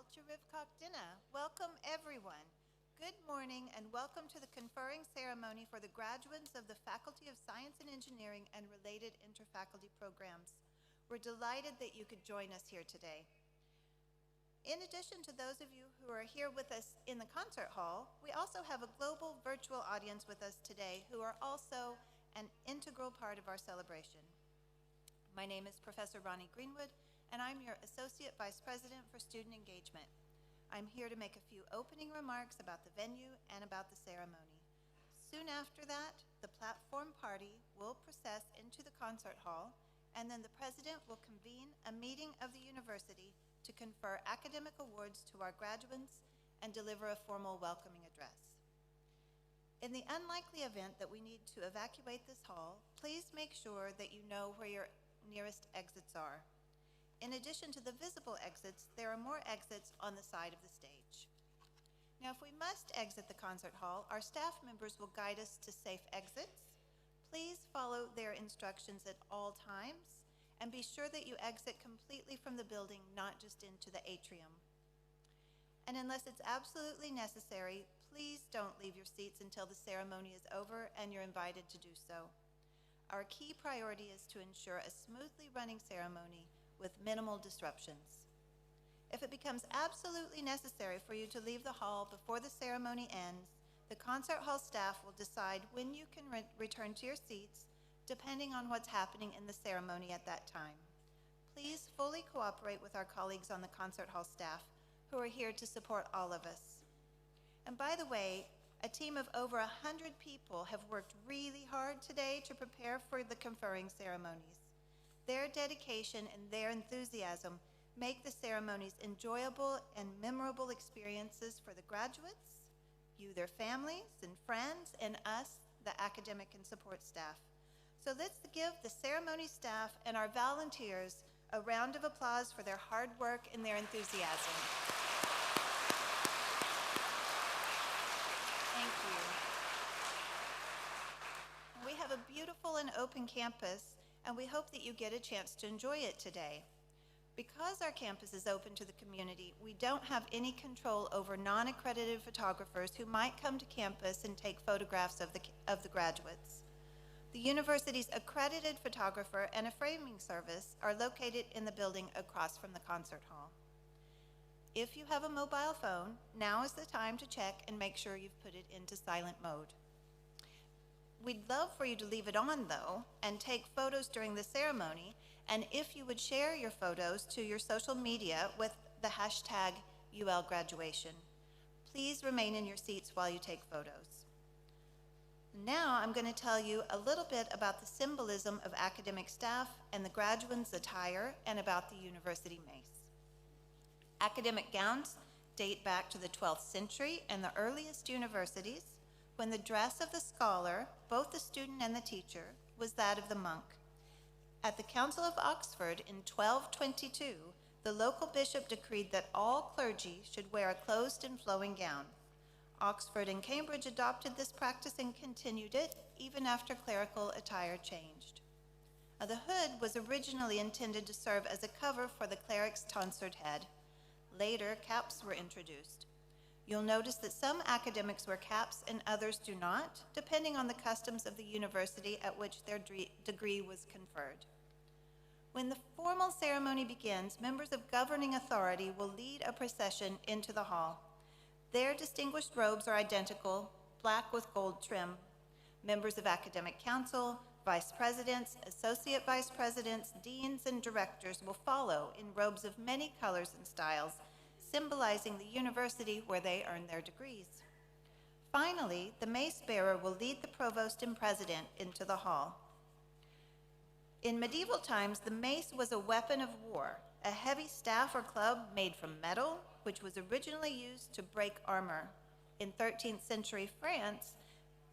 Culturivkakdina. Welcome everyone. Good morning and welcome to the conferring ceremony for the graduates of the Faculty of Science and Engineering and related interfaculty programs. We're delighted that you could join us here today. In addition to those of you who are here with us in the concert hall, we also have a global virtual audience with us today who are also an integral part of our celebration. My name is Professor Ronnie Greenwood, and I'm your Associate Vice President for Student Engagement. I'm here to make a few opening remarks about the venue and about the ceremony. Soon after that, the platform party will process into the concert hall, and then the President will convene a meeting of the university to confer academic awards to our graduates and deliver a formal welcoming address. In the unlikely event that we need to evacuate this hall, please make sure that you know where your nearest exits are. In addition to the visible exits, there are more exits on the side of the stage. Now, if we must exit the concert hall, our staff members will guide us to safe exits. Please follow their instructions at all times, and be sure that you exit completely from the building, not just into the atrium. And unless it's absolutely necessary, please don't leave your seats until the ceremony is over and you're invited to do so. Our key priority is to ensure a smoothly running ceremony with minimal disruptions. If it becomes absolutely necessary for you to leave the hall before the ceremony ends, the concert hall staff will decide when you can return to your seats, depending on what's happening in the ceremony at that time. Please fully cooperate with our colleagues on the concert hall staff who are here to support all of us. And by the way, a team of over 100 people have worked really hard today to prepare for the conferring ceremonies. Their dedication and their enthusiasm make the ceremonies enjoyable and memorable experiences for the graduates, you, their families and friends, and us, the academic and support staff. So let's give the ceremony staff and our volunteers a round of applause for their hard work and their enthusiasm. Thank you. We have a beautiful and open campus, and we hope that you get a chance to enjoy it today. Because our campus is open to the community, we don't have any control over non-accredited photographers who might come to campus and take photographs of the graduates. The university's accredited photographer and a framing service are located in the building across from the concert hall. If you have a mobile phone, now is the time to check and make sure you've put it into silent mode. We'd love for you to leave it on, though, and take photos during the ceremony, and if you would share your photos to your social media with the hashtag #ULGraduation. Please remain in your seats while you take photos. Now I'm going to tell you a little bit about the symbolism of academic staff and the graduates' attire and about the university mace. Academic gowns date back to the 12th century and the earliest universities, when the dress of the scholar, both the student and the teacher, was that of the monk. At the Council of Oxford in 1222, the local bishop decreed that all clergy should wear a closed and flowing gown. Oxford and Cambridge adopted this practice and continued it even after clerical attire changed. The hood was originally intended to serve as a cover for the cleric's tonsured head. Later, caps were introduced. You'll notice that some academics wear caps and others do not, depending on the customs of the university at which their degree was conferred. When the formal ceremony begins, members of governing authority will lead a procession into the hall. Their distinguished robes are identical, black with gold trim. Members of academic council, vice presidents, associate vice presidents, deans, and directors will follow in robes of many colors and styles, symbolizing the university where they earned their degrees. Finally, the mace bearer will lead the provost and president into the hall. In medieval times, the mace was a weapon of war, a heavy staff or club made from metal, which was originally used to break armor. In 13th century France,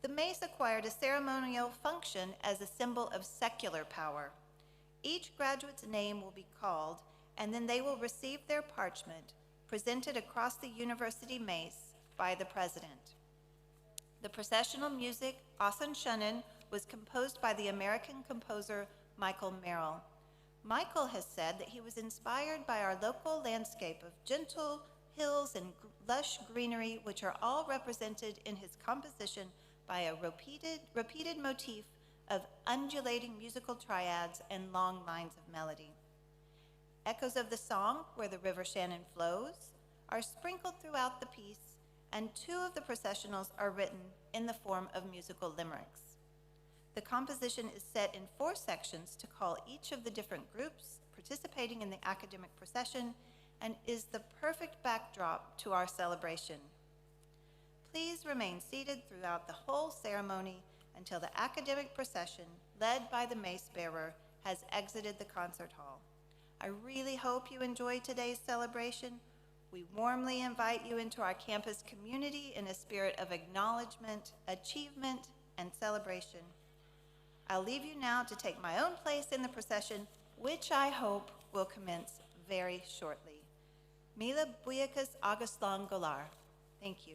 the mace acquired a ceremonial function as a symbol of secular power. Each graduate's name will be called, and then they will receive their parchment, presented across the university mace by the president. The processional music, Asan Shunnen, was composed by the American composer Michael Merrill. Michael has said that he was inspired by our local landscape of gentle, hills and lush greenery, which are all represented in his composition by a repeated motif of undulating musical triads and long lines of melody. Echoes of the song, Where the River Shannon Flows, are sprinkled throughout the piece, and 2 of the processionals are written in the form of musical limericks. The composition is set in 4 sections to call each of the different groups participating in the academic procession and is the perfect backdrop to our celebration. Please remain seated throughout the whole ceremony until the academic procession, led by the mace bearer, has exited the concert hall. I really hope you enjoyed today's celebration. We warmly invite you into our campus community in a spirit of acknowledgement, achievement, and celebration. I'll leave you now to take my own place in the procession, which I hope will commence very shortly. Mila Buyakas Augustlong Golar. Thank you.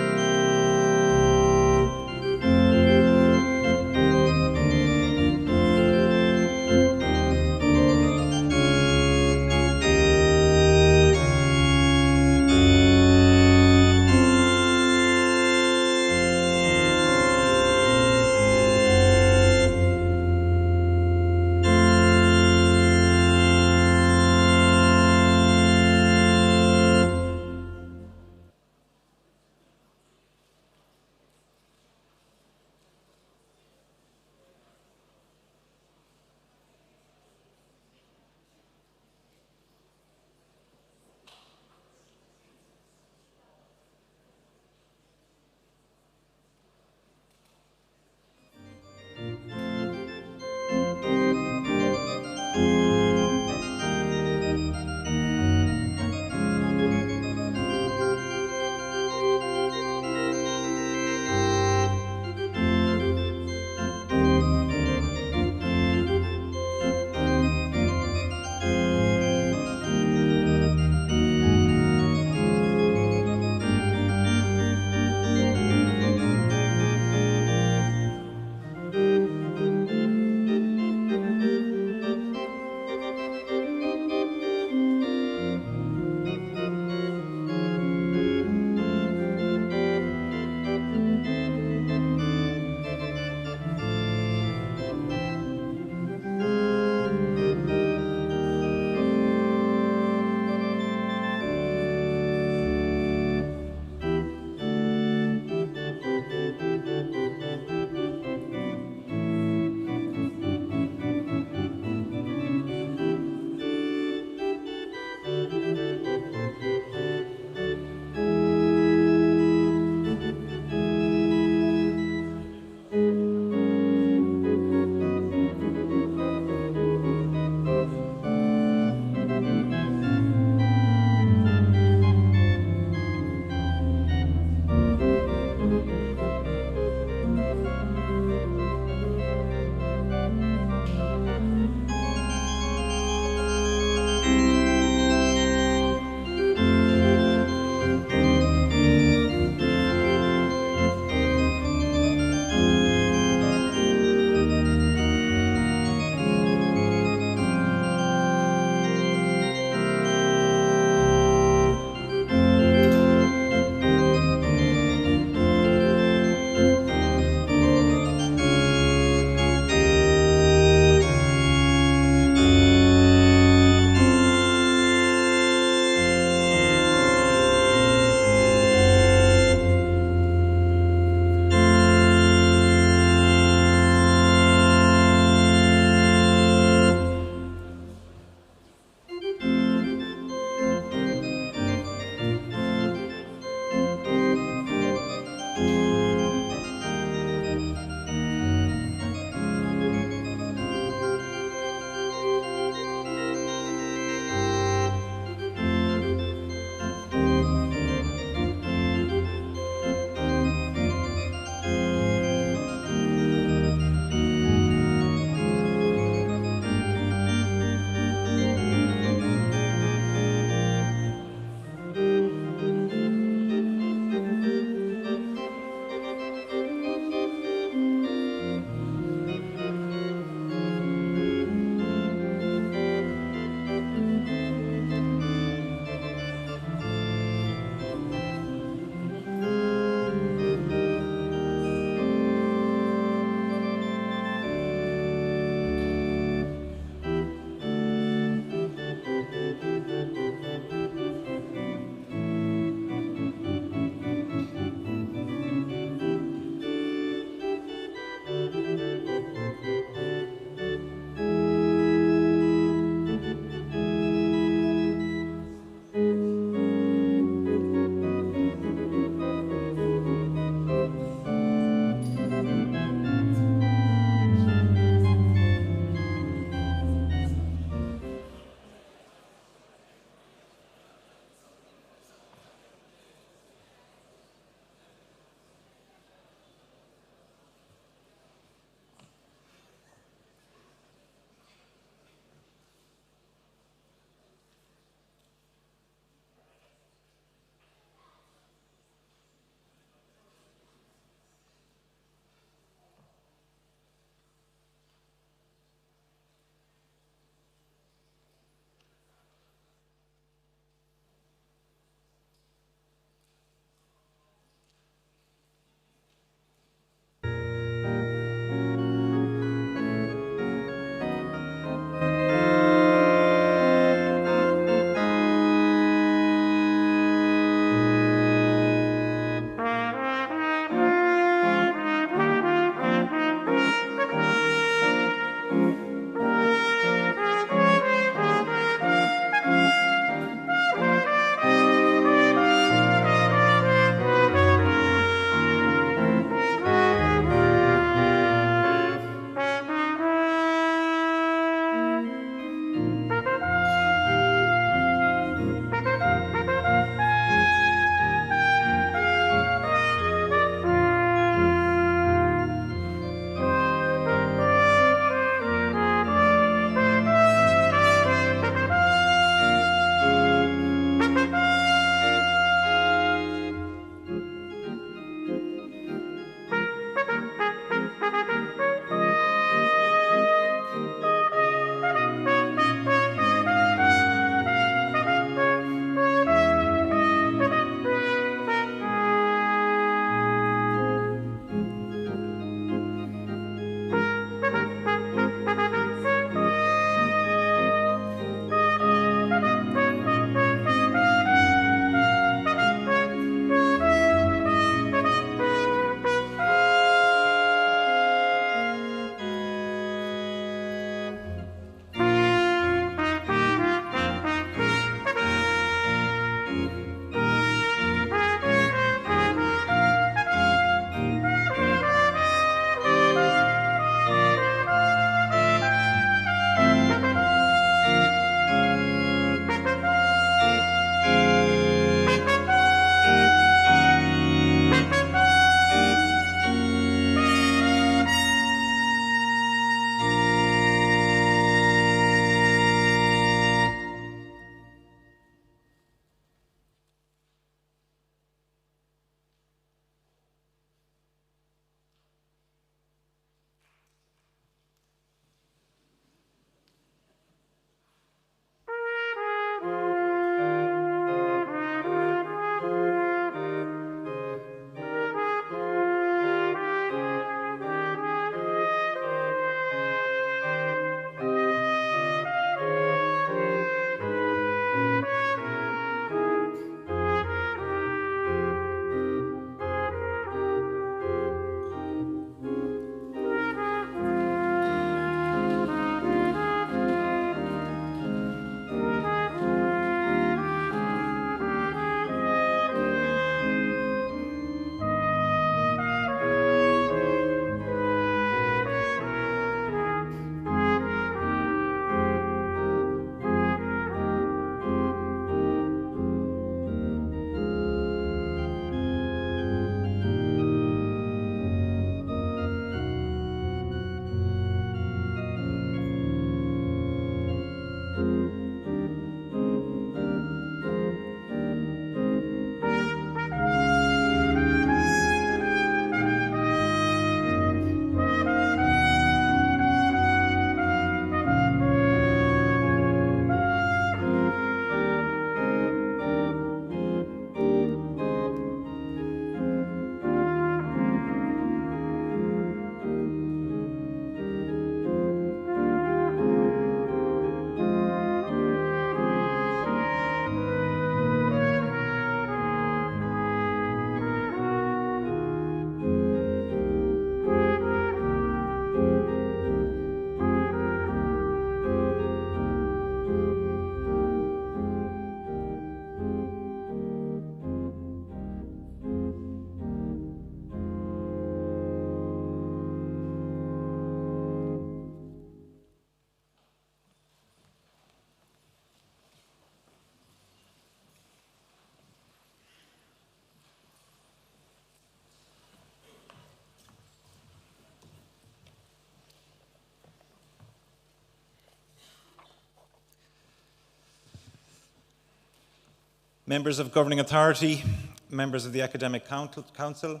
Members of Governing Authority, members of the Academic Council,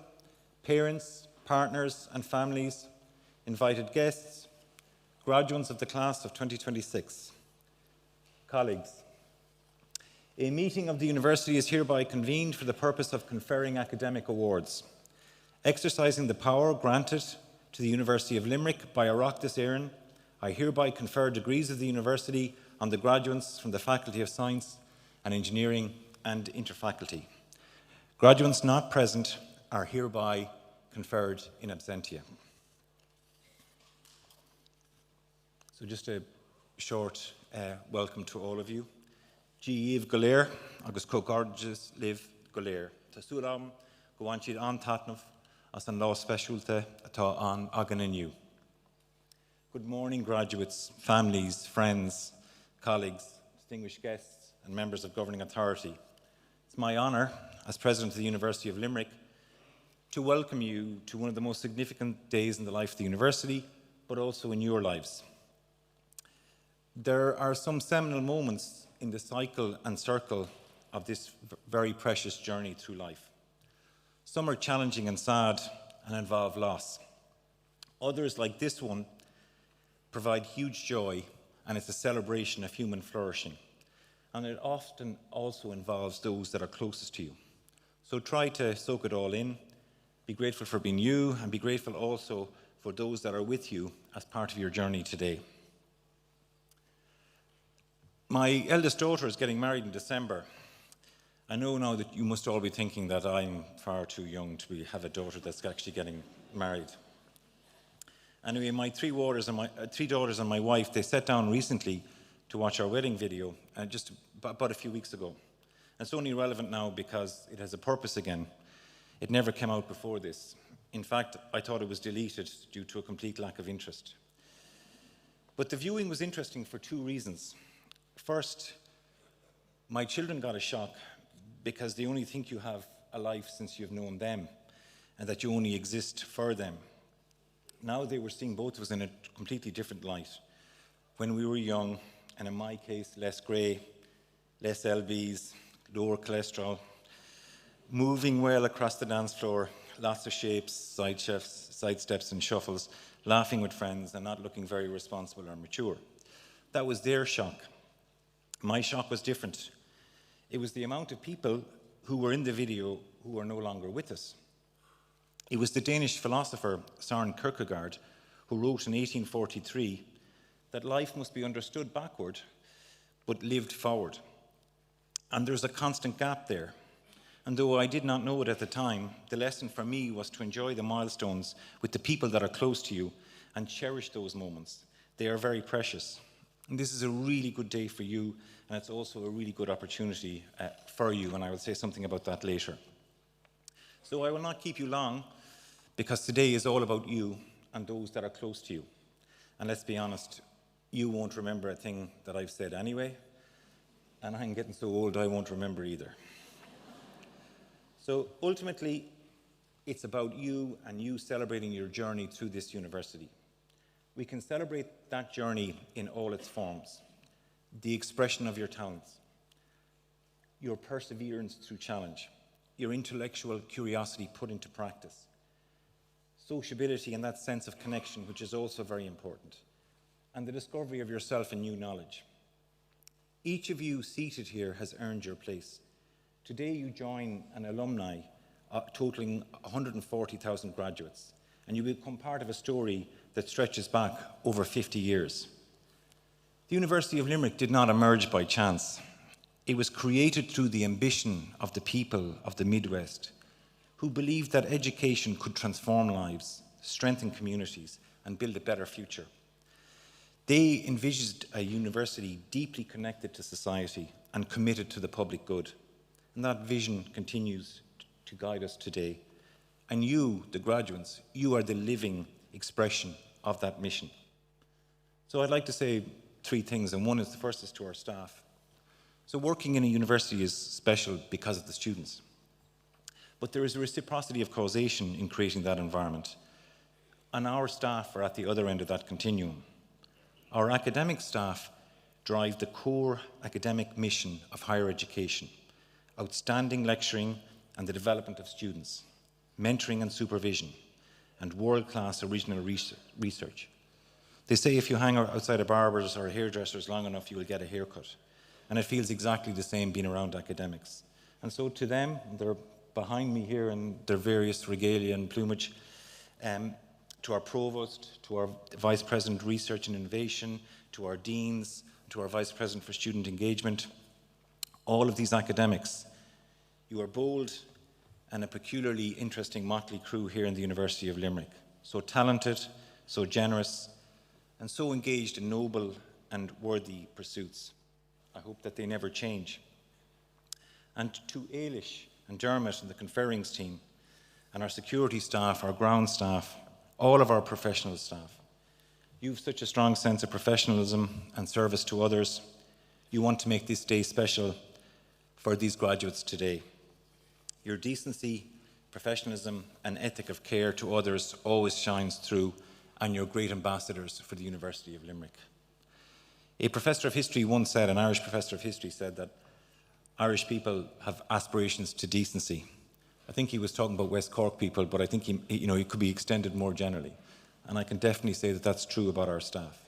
parents, partners and families, invited guests, graduates of the class of 2026, colleagues. A meeting of the university is hereby convened for the purpose of conferring academic awards. Exercising the power granted to the University of Limerick by Oireachtas Éireann, I hereby confer degrees of the university on the graduates from the Faculty of Science and Engineering and Interfaculty. Graduates not present are hereby conferred in absentia. So just a short welcome to all of you. Díomh go léir agus cócáirdeas libh go léir. Tá súlam go bhain siad an taitneamh as an lá speisialta atá an agan inniu. Good morning, graduates, families, friends, colleagues, distinguished guests, and members of Governing Authority. It's my honour, as President of the University of Limerick, to welcome you to one of the most significant days in the life of the university, but also in your lives. There are some seminal moments in the cycle and circle of this very precious journey through life. Some are challenging and sad and involve loss. Others, like this one, provide huge joy, and it's a celebration of human flourishing. And it often also involves those that are closest to you. So try to soak it all in, be grateful for being you, and be grateful also for those that are with you as part of your journey today. My eldest daughter is getting married in December. I know now that you must all be thinking that I'm far too young to have a daughter that's actually getting married. Anyway, my three daughters and my wife, they sat down recently to watch our wedding video, just about a few weeks ago. And it's only relevant now because it has a purpose again. It never came out before this. In fact, I thought it was deleted due to a complete lack of interest. But the viewing was interesting for two reasons. First, my children got a shock because they only think you have a life since you've known them and that you only exist for them. Now they were seeing both of us in a completely different light. When we were young, and in my case, less grey, less LBs, lower cholesterol, moving well across the dance floor, lots of shapes, side steps and shuffles, laughing with friends and not looking very responsible or mature. That was their shock. My shock was different. It was the amount of people who were in the video who are no longer with us. It was the Danish philosopher Søren Kierkegaard who wrote in 1843 that life must be understood backward but lived forward. And there's a constant gap there. And though I did not know it at the time, the lesson for me was to enjoy the milestones with the people that are close to you and cherish those moments. They are very precious. And this is a really good day for you, and it's also a really good opportunity for you, and I will say something about that later. So I will not keep you long, because today is all about you and those that are close to you. And let's be honest, you won't remember a thing that I've said anyway, and I'm getting so old I won't remember either. So ultimately, it's about you and you celebrating your journey through this university. We can celebrate that journey in all its forms. The expression of your talents, your perseverance through challenge, your intellectual curiosity put into practice, sociability and that sense of connection, which is also very important, and the discovery of yourself and new knowledge. Each of you seated here has earned your place. Today you join an alumni totaling 140,000 graduates, and you become part of a story that stretches back over 50 years. The University of Limerick did not emerge by chance. It was created through the ambition of the people of the Midwest, who believed that education could transform lives, strengthen communities, and build a better future. They envisaged a university deeply connected to society and committed to the public good. And that vision continues to guide us today. And you, the graduates, you are the living expression of that mission. So I'd like to say three things, and the first is to our staff. So working in a university is special because of the students. But there is a reciprocity of causation in creating that environment. And our staff are at the other end of that continuum. Our academic staff drive the core academic mission of higher education outstanding lecturing and the development of students, mentoring and supervision, and world-class original research. They say if you hang outside a barber's or a hairdresser's long enough, you will get a haircut. And it feels exactly the same being around academics. And so to them, they're behind me here in their various regalia and plumage, to our provost, to our vice president of research and innovation, to our deans, to our vice president for student engagement, all of these academics, you are bold and a peculiarly interesting motley crew here in the University of Limerick. So talented, so generous, and so engaged in noble and worthy pursuits. I hope that they never change. And to Ailish and Dermot and the Conferrings team, and our security staff, our ground staff, all of our professional staff, you've such a strong sense of professionalism and service to others. You want to make this day special for these graduates today. Your decency, professionalism, and ethic of care to others always shines through, and you're great ambassadors for the University of Limerick. A professor of history once said, an Irish professor of history said that Irish people have aspirations to decency. I think he was talking about West Cork people, but I think he could be extended more generally. And I can definitely say that that's true about our staff.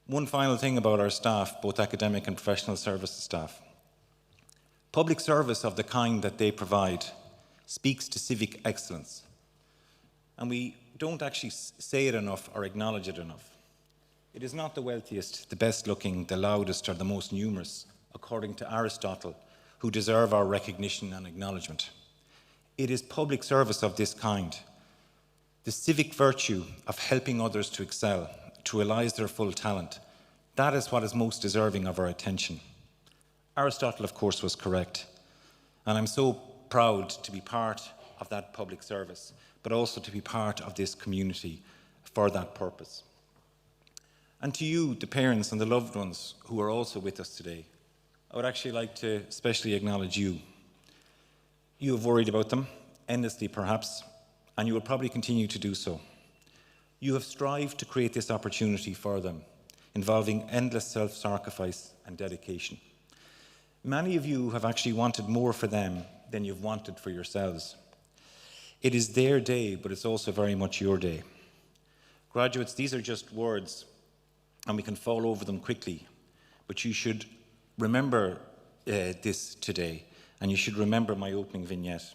One final thing about our staff, both academic and professional services staff. Public service of the kind that they provide speaks to civic excellence. And we don't actually say it enough or acknowledge it enough. It is not the wealthiest, the best looking, the loudest, or the most numerous, according to Aristotle, who deserve our recognition and acknowledgement. It is public service of this kind, the civic virtue of helping others to excel, to realise their full talent. That is what is most deserving of our attention. Aristotle, of course, was correct, and I'm so proud to be part of that public service, but also to be part of this community for that purpose. And to you, the parents and the loved ones who are also with us today, I would actually like to especially acknowledge you. You have worried about them, endlessly perhaps, and you will probably continue to do so. You have strived to create this opportunity for them, involving endless self-sacrifice and dedication. Many of you have actually wanted more for them than you've wanted for yourselves. It is their day, but it's also very much your day. Graduates, these are just words, and we can fall over them quickly, but you should remember this today, and you should remember my opening vignette.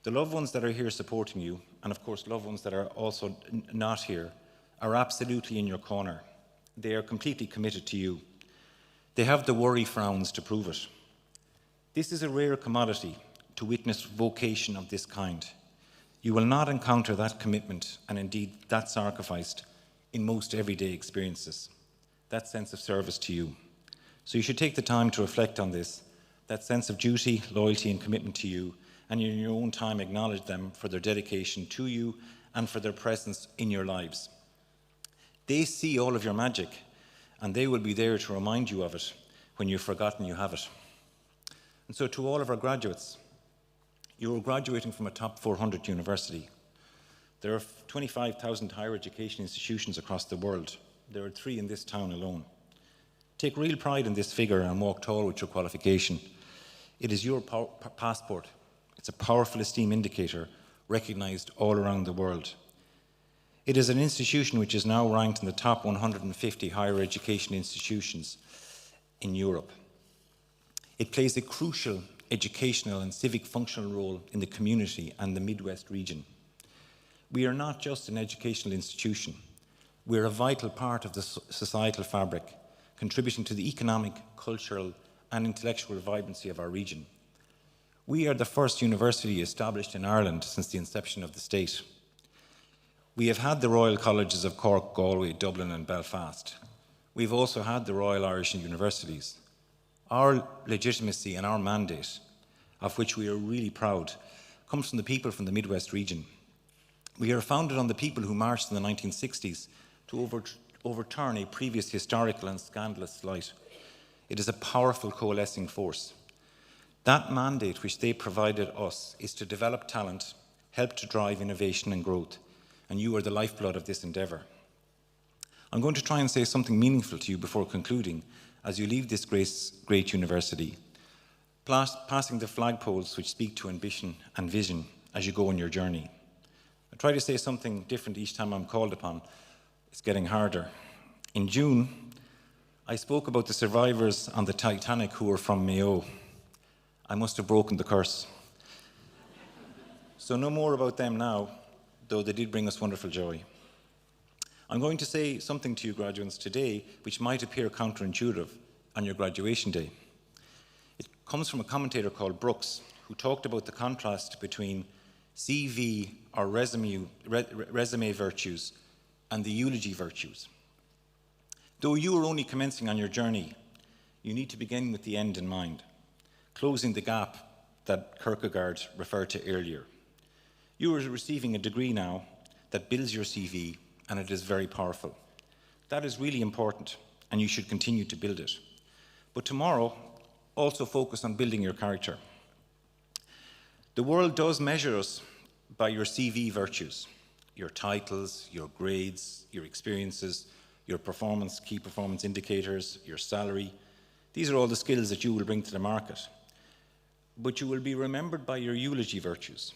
The loved ones that are here supporting you, and of course loved ones that are also not here, are absolutely in your corner. They are completely committed to you. They have the worry frowns to prove it. This is a rare commodity to witness vocation of this kind. You will not encounter that commitment, and indeed that sacrifice, in most everyday experiences, that sense of service to you. So you should take the time to reflect on this, that sense of duty, loyalty, and commitment to you, and in your own time acknowledge them for their dedication to you and for their presence in your lives. They see all of your magic, and they will be there to remind you of it when you've forgotten you have it. And so to all of our graduates, you are graduating from a top 400 university. There are 25,000 higher education institutions across the world. There are 3 in this town alone. Take real pride in this figure and walk tall with your qualification. It is your passport. It's a powerful esteem indicator recognised all around the world. It is an institution which is now ranked in the top 150 higher education institutions in Europe. It plays a crucial educational and civic functional role in the community and the Midwest region. We are not just an educational institution. We are a vital part of the societal fabric, contributing to the economic, cultural, and intellectual vibrancy of our region. We are the first university established in Ireland since the inception of the state. We have had the Royal Colleges of Cork, Galway, Dublin, and Belfast. We've also had the Royal Irish Universities. Our legitimacy and our mandate, of which we are really proud, comes from the people from the Midwest region. We are founded on the people who marched in the 1960s to overturn a previous historical and scandalous slight. It is a powerful coalescing force. That mandate which they provided us is to develop talent, help to drive innovation and growth, and you are the lifeblood of this endeavour. I'm going to try and say something meaningful to you before concluding as you leave this great university. passing the flagpoles which speak to ambition and vision as you go on your journey. I try to say something different each time I'm called upon. It's getting harder. In June, I spoke about the survivors on the Titanic who were from Mayo. I must have broken the curse. So no more about them now, though they did bring us wonderful joy. I'm going to say something to you graduates today which might appear counterintuitive on your graduation day. It comes from a commentator called Brooks, who talked about the contrast between CV or resume virtues and the eulogy virtues. Though you are only commencing on your journey, you need to begin with the end in mind, closing the gap that Kierkegaard referred to earlier. You are receiving a degree now that builds your CV, and it is very powerful. That is really important, and you should continue to build it. But tomorrow, also focus on building your character. The world does measure us by your CV virtues, your titles, your grades, your experiences, your performance, key performance indicators, your salary. These are all the skills that you will bring to the market. But you will be remembered by your eulogy virtues,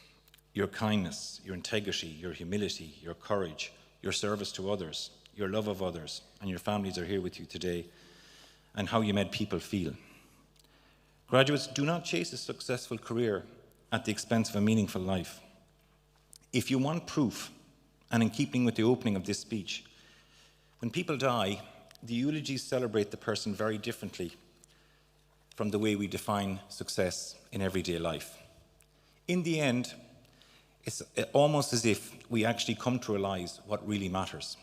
your kindness, your integrity, your humility, your courage, your service to others, your love of others, and your families are here with you today, and how you made people feel. Graduates, do not chase a successful career at the expense of a meaningful life. If you want proof, and in keeping with the opening of this speech, when people die, the eulogies celebrate the person very differently from the way we define success in everyday life. In the end, it's almost as if we actually come to realize what really matters: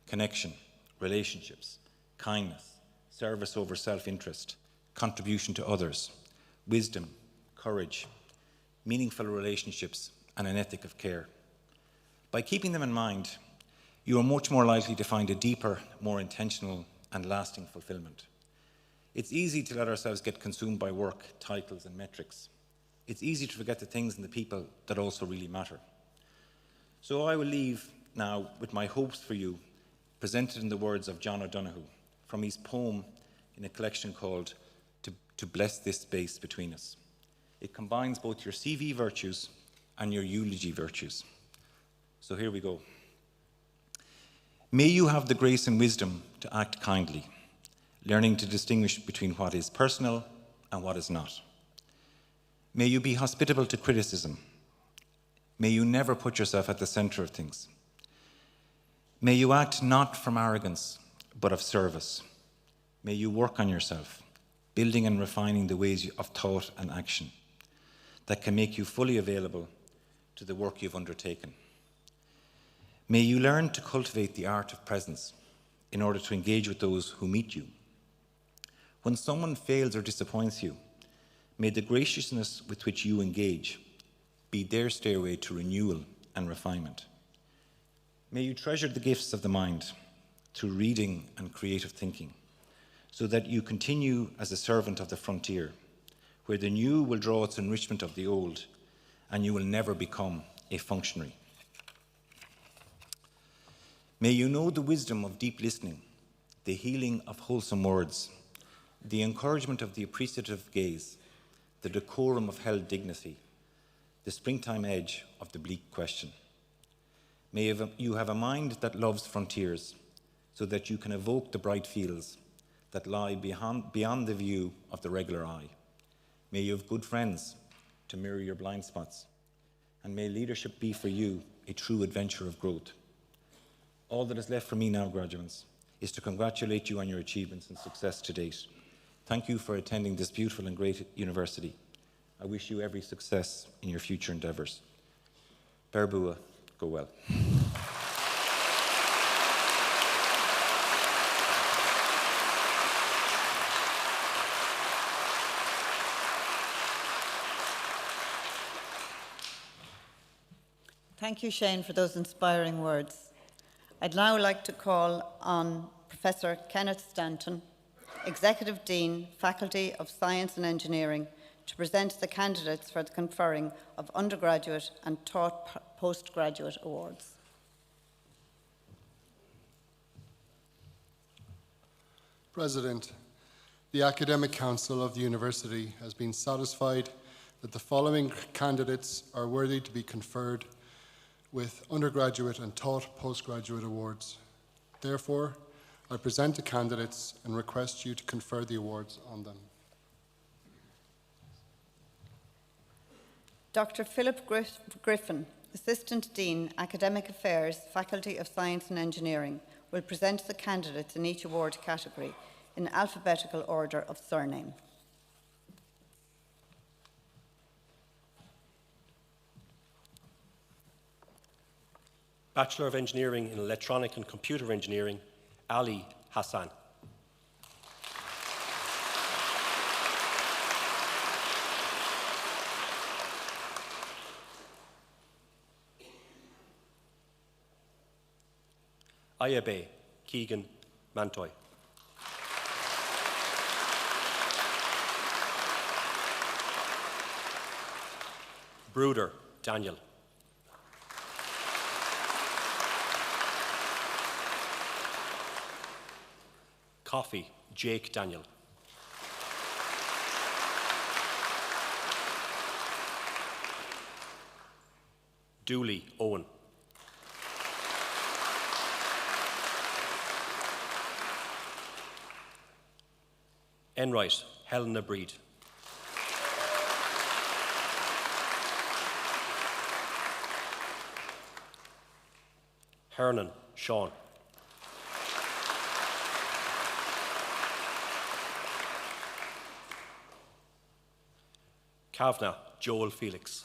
connection, relationships, kindness, service over self-interest, contribution to others, wisdom, courage, meaningful relationships, and an ethic of care. By keeping them in mind, you are much more likely to find a deeper, more intentional, and lasting fulfillment. It's easy to let ourselves get consumed by work, titles, and metrics. It's easy to forget the things and the people that also really matter. So I will leave now with my hopes for you, presented in the words of John O'Donoghue, from his poem in a collection called To Bless This Space Between Us. It combines both your CV virtues and your eulogy virtues. So here we go. May you have the grace and wisdom to act kindly, learning to distinguish between what is personal and what is not. May you be hospitable to criticism. May you never put yourself at the center of things. May you act not from arrogance, but of service. May you work on yourself, building and refining the ways of thought and action that can make you fully available to the work you've undertaken. May you learn to cultivate the art of presence in order to engage with those who meet you. When someone fails or disappoints you, may the graciousness with which you engage be their stairway to renewal and refinement. May you treasure the gifts of the mind through reading and creative thinking, so that you continue as a servant of the frontier, where the new will draw its enrichment of the old, and you will never become a functionary. May you know the wisdom of deep listening, the healing of wholesome words, the encouragement of the appreciative gaze, the decorum of held dignity, the springtime edge of the bleak question. May you have a mind that loves frontiers, so that you can evoke the bright fields that lie beyond the view of the regular eye. May you have good friends to mirror your blind spots, and may leadership be for you a true adventure of growth. All that is left for me now, graduates, is to congratulate you on your achievements and success to date. Thank you for attending this beautiful and great university. I wish you every success in your future endeavours. Berbua, go well. Thank you, Shane, for those inspiring words. I'd now like to call on Professor Kenneth Stanton, Executive Dean, Faculty of Science and Engineering, to present the candidates for the conferring of undergraduate and taught postgraduate awards. President, the Academic Council of the University has been satisfied that the following candidates are worthy to be conferred with undergraduate and taught postgraduate awards. Therefore, I present the candidates and request you to confer the awards on them. Dr. Philip Griffin, Assistant Dean, Academic Affairs, Faculty of Science and Engineering, will present the candidates in each award category in alphabetical order of surname. Bachelor of Engineering in Electronic and Computer Engineering, Ali Hassan. Ayabe Keegan Mantoy. Bruder Daniel. Coffee Jake Daniel. Dooley Owen. Enright Helena Breed. Hernan Sean. Kavna Joel Felix.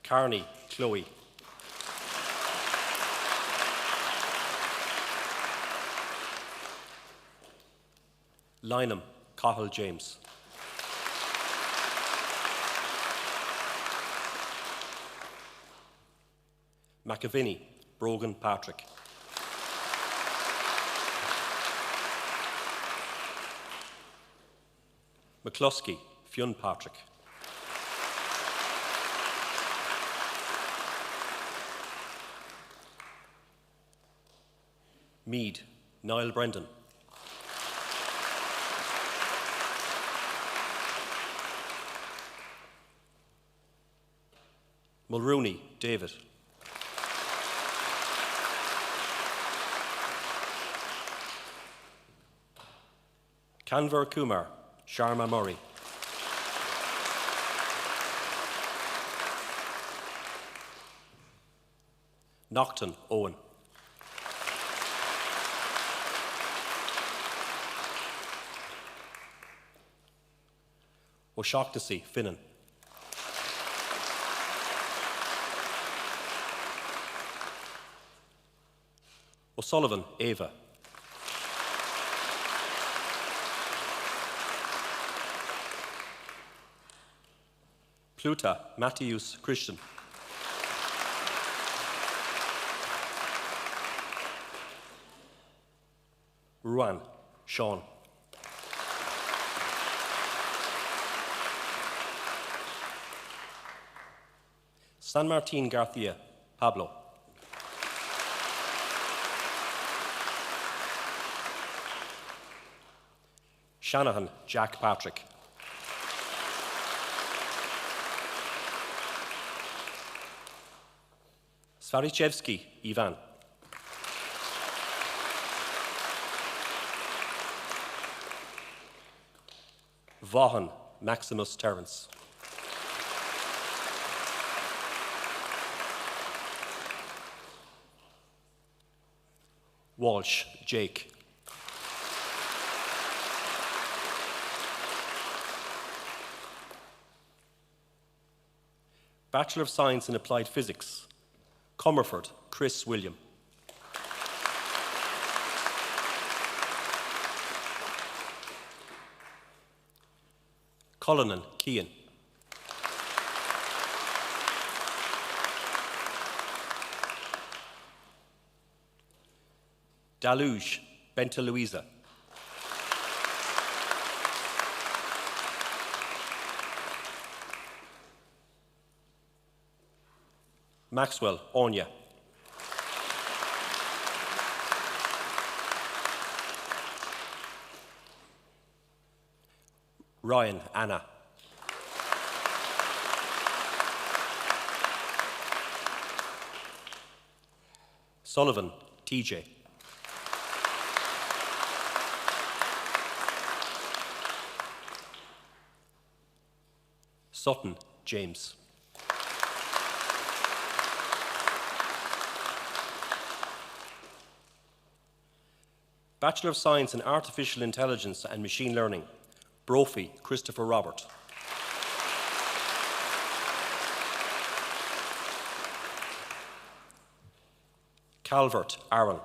Carney Chloe. Lynham Cahill James. McAvinney Brogan Patrick. McCluskey Fionn Patrick. Mead Niall Brendan. Mulrooney David. Canver Kumar Sharma Murray. Nocton Owen. O'Shaughnessy Finnan. O'Sullivan Ava. Pluta Matthews Christian. Ruan Sean. San Martin Garcia Pablo. Shanahan Jack Patrick. Svarichevsky Ivan. Vaughan Maximus Terence. Walsh Jake. Bachelor of Science in Applied Physics, Comerford Chris William. Cullinan Kean. Daluge Benta Louisa. Maxwell Anya. Ryan Anna. Sullivan TJ. Sutton James. Bachelor of Science in Artificial Intelligence and Machine Learning, Brophy Christopher Robert. Calvert Aaron.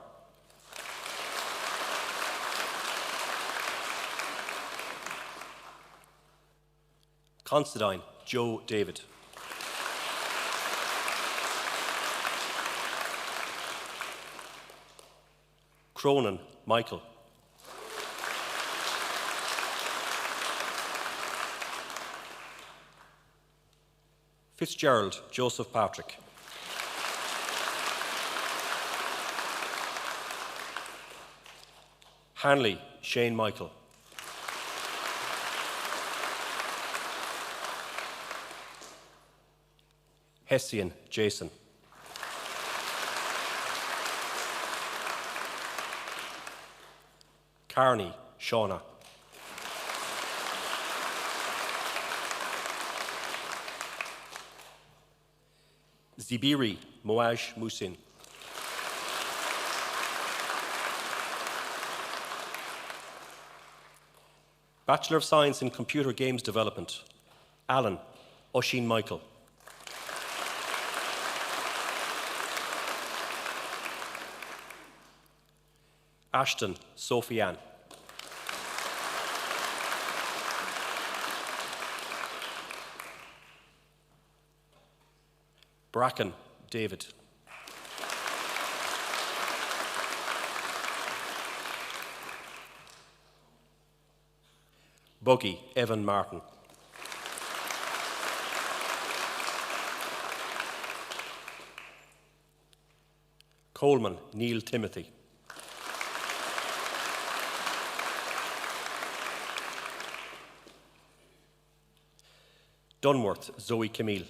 Considine Joe David. Cronin Michael. Fitzgerald Joseph Patrick. Hanley Shane Michael. Hessian Jason. Carney Shauna. Zibiri Moaj Musin. Bachelor of Science in Computer Games Development, Alan Oshin Michael. Ashton Sophie Ann. Bracken David. Buggy Evan Martin. Coleman Neil Timothy. Dunworth Zoe Camille.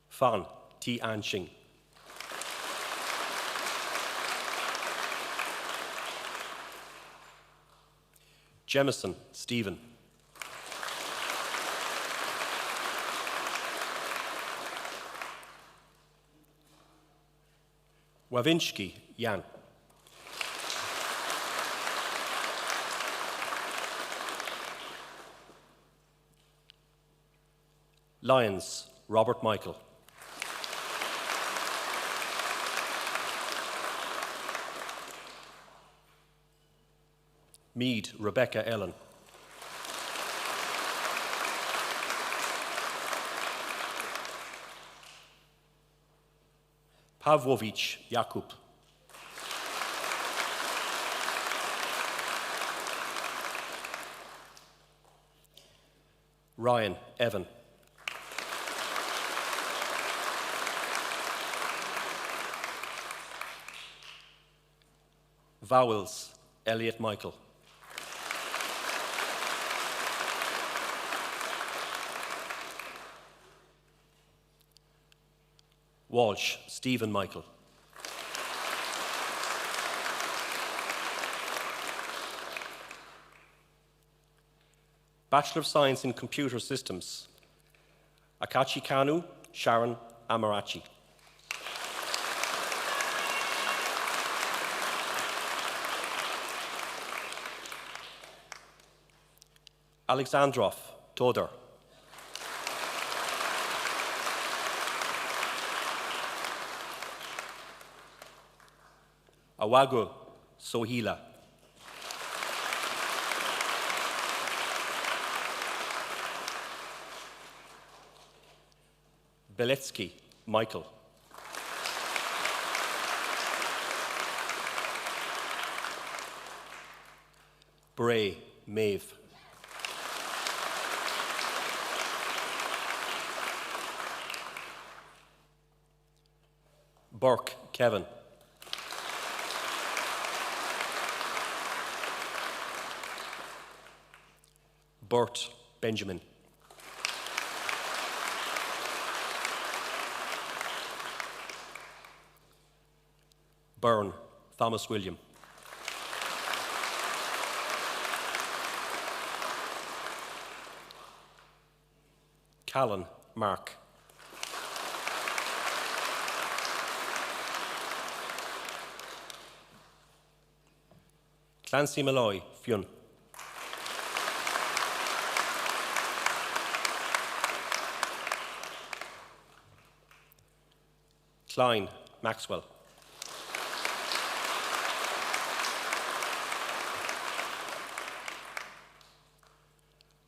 Fan T. An Shing. Jemison Stephen. Wawinski Jan. Lyons Robert Michael. Mead Rebecca Ellen. Pavlovich Jakub. Ryan Evan. Vowels Elliot Michael. Walsh Stephen Michael. Bachelor of Science in Computer Systems, Akachi Kanu Sharon Amarachi. Alexandrov Todor. Awago Sohila. Beletsky Michael. Bray Maeve. Burke Kevin. Burt Benjamin. Byrne Thomas William. Callan Mark. Clancy Malloy Fionn. Klein Maxwell.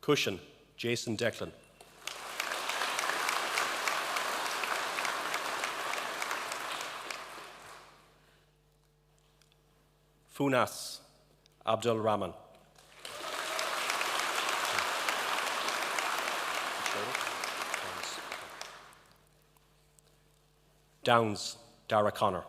Cushion Jason Declan. Funas Abdul Rahman. Downs Dara Connor.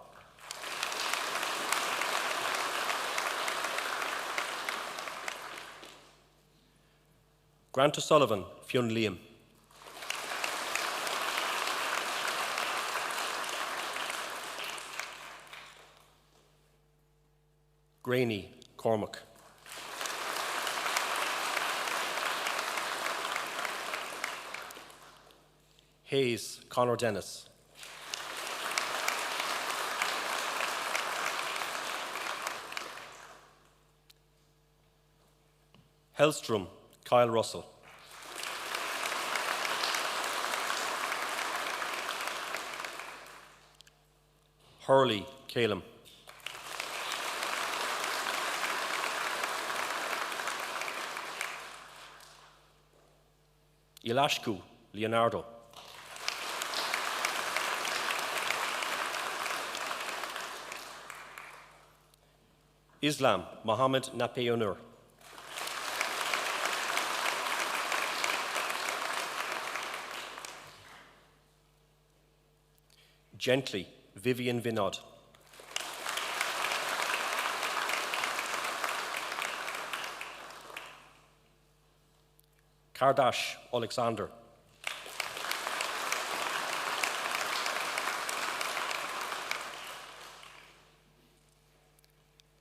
Grant O'Sullivan Fionn Liam. Graney Cormac. Hayes Conor Dennis. Hellstrom Kyle Russell. Hurley Calum. Ilashku Leonardo. Islam Mohammed Napeonur. Gently Vivian Vinod. Kardash Alexander.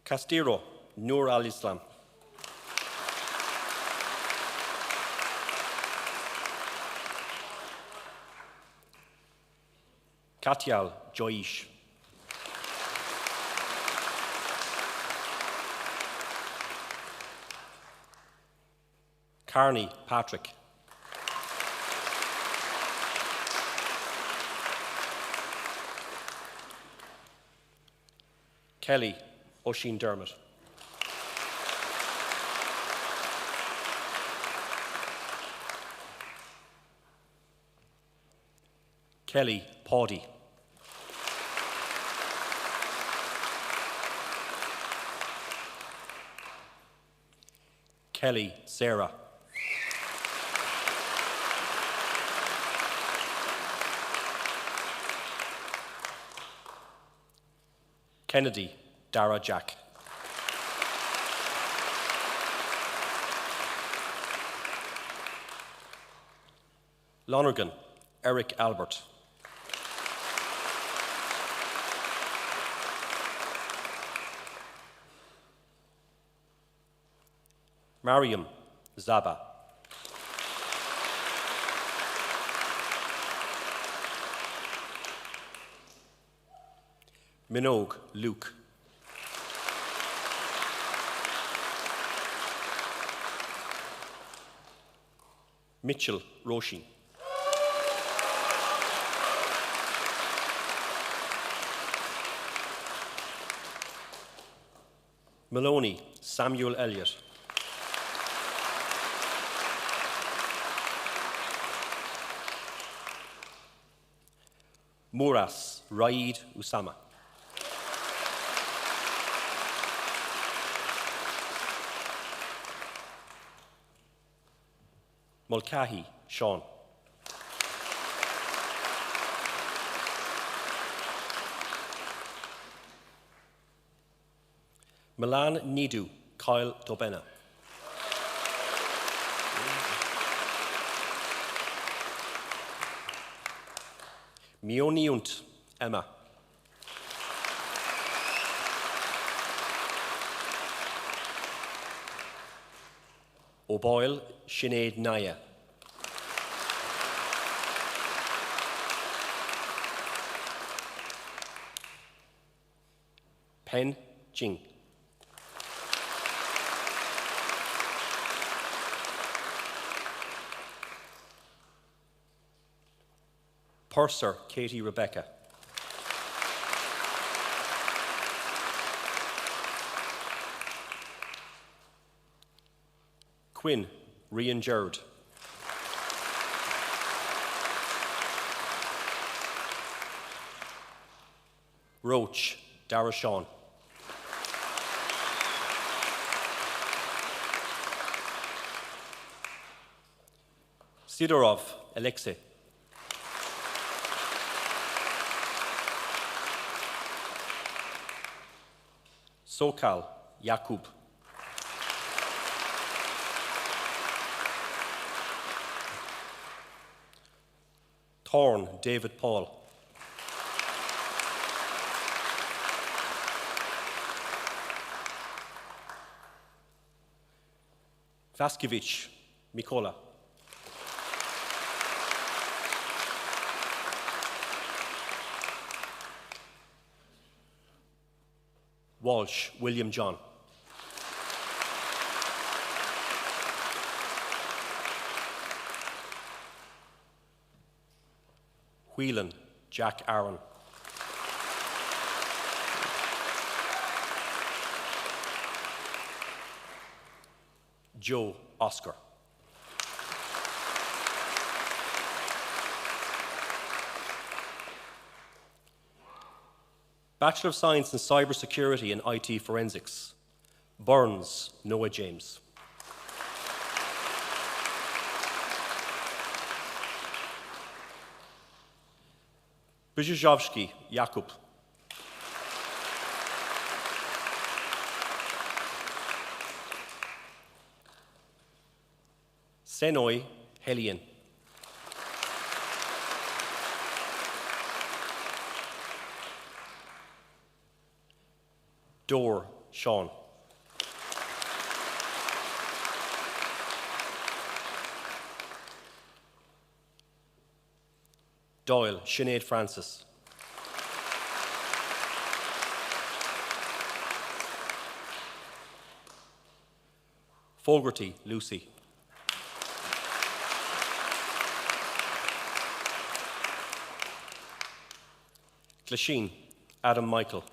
Castiro Nur al-Islam. Katyal Joish. Carney Patrick. Kelly Oisin Dermot. Kelly Pawdy. Kelly Sarah. Kennedy Dara Jack. Lonergan Eric Albert. Mariam Zaba. Minogue Luke. Mitchell Roisin. Maloney Samuel Elliott. Muras Raid Usama. Mulcahy Sean. Milan Nidu Kyle Dobena. Mioniunt, Emma. O'Boyle, Sinead Naya. Pen Jing. Purser, Katie Rebecca. Quinn, Rian Gerard. Roach, Dara Sean. Sidorov, Alexei. Sokal, Jakub. Thorn, David Paul. Vaskevich, Mikola. Walsh, William John. Whelan, Jack Aaron. Joe, Oscar. Bachelor of Science in Cybersecurity and IT Forensics. Burns, Noah James. Brzezinski, Jakub. Senoi, Helian. Dore, Sean. Doyle, Sinead Francis. Fogarty, Lucy. Glasheen, Adam Michael.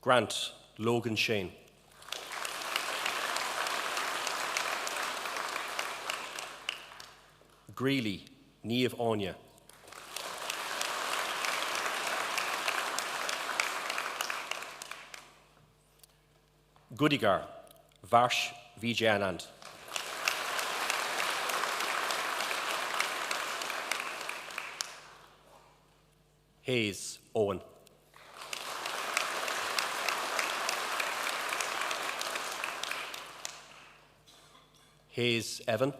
Grant, Logan Shane. Greeley, Niamh Anya. Goodigar, Vash Vijayanand. Hayes, Owen. Hayes, Evan.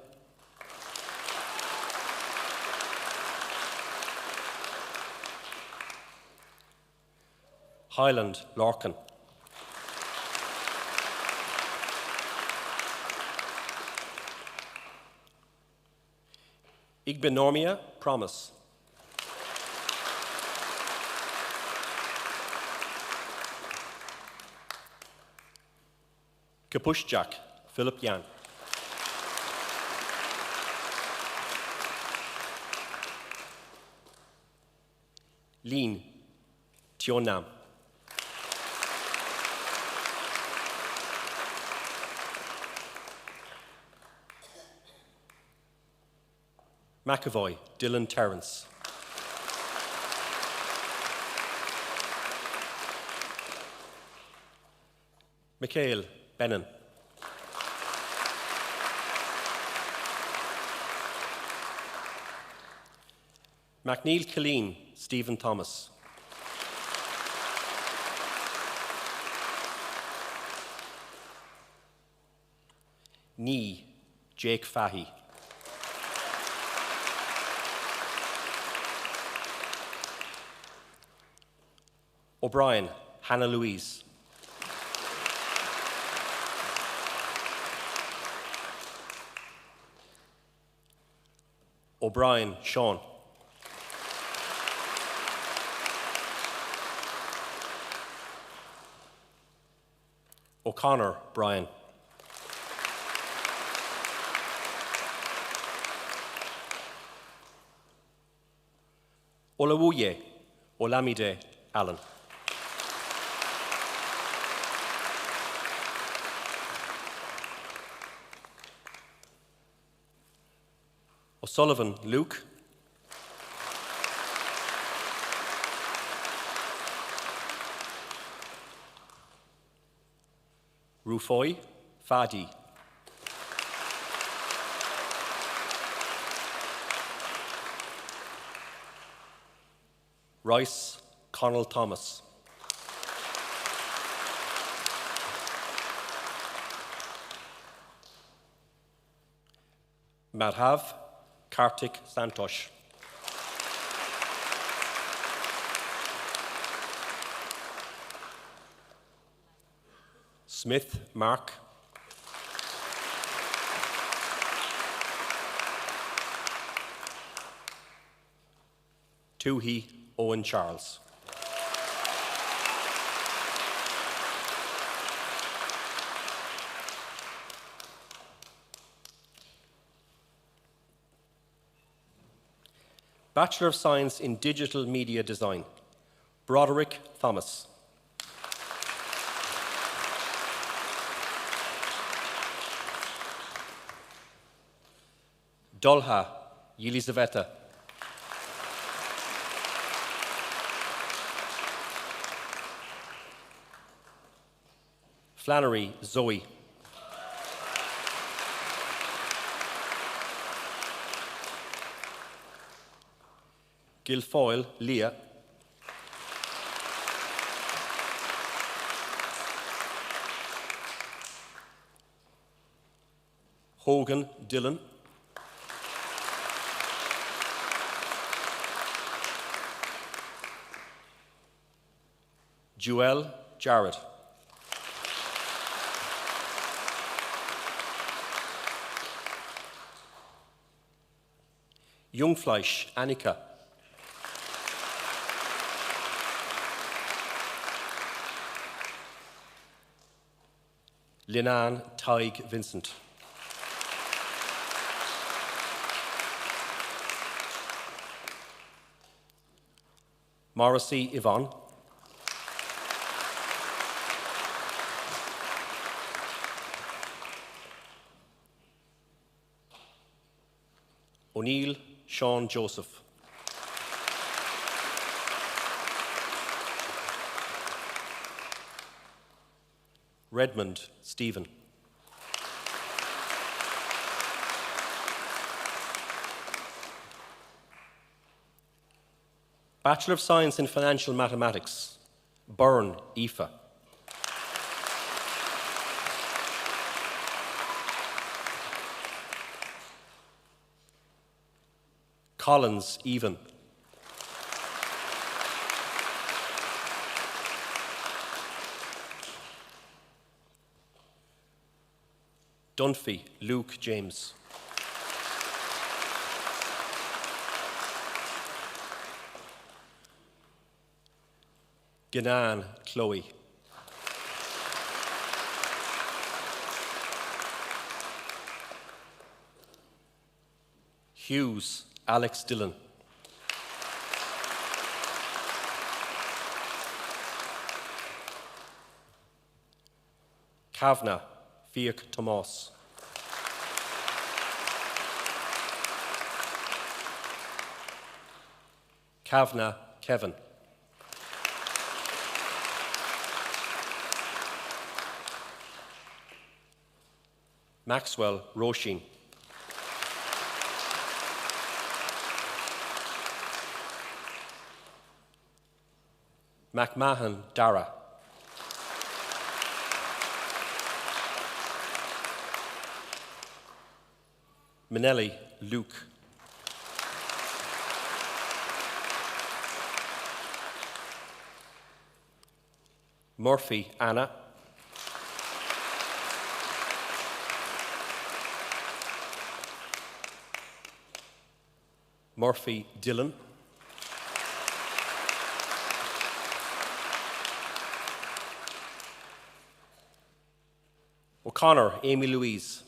Highland, Larkin. Igbenormia, Promise. Kapushjak, Philip Yan. Lean, Tionam. McAvoy, Dylan Terrence. Mikhail, Bennon. McNeil Killeen, Stephen Thomas. Ní, Jake Fahey. O'Brien, Hannah Louise. O'Brien, Sean. O'Connor, Brian. Olawuye, Olamide, Allen. O'Sullivan, Luke. Rufoy, Fadi. Rice, Connell Thomas. Madhav, Kartik Santosh. Smith, Mark. Toohey, Owen Charles. Bachelor of Science in Digital Media Design, Broderick Thomas. Dolha, Yelizaveta. Flannery, Zoe. Guilfoyle, Leah. Hogan, Dylan. Joel, Jared. Jungfleisch, Annika. Linan, Tig, Vincent. Morrissey, Yvonne. O'Neill, Sean Joseph. Redmond, Stephen. Bachelor of Science in Financial Mathematics, Byrne, Aoife. Collins, Even. Dunphy, Luke, James. Ganaan, Chloe. Hughes, Alex Dillon. Kavanagh, Fiach Tomas. Kavanagh, Kevin. Maxwell, Roisin. McMahon, Dara. Manelli Luke. Murphy Anna. Murphy Dylan. O'Connor Amy Louise.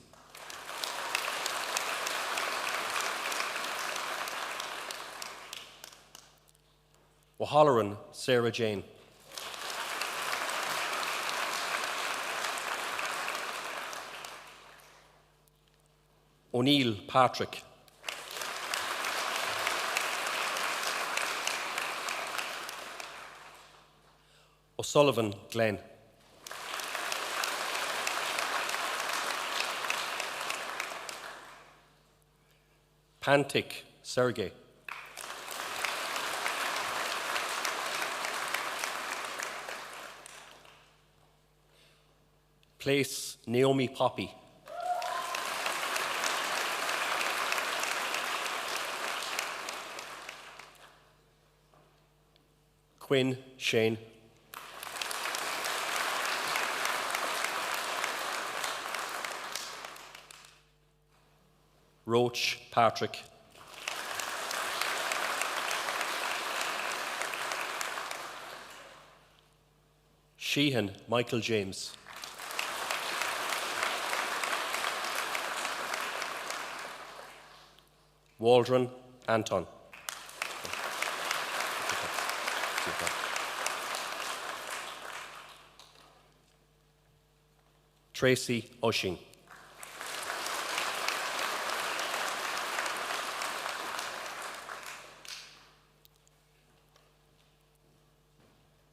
O'Halloran Sarah Jane. O'Neill Patrick. O'Sullivan Glenn. Pantic Sergey. Place Naomi Poppy. Quinn Shane. Roach Patrick. Sheehan Michael James. Waldron Anton. Tracy Ushing.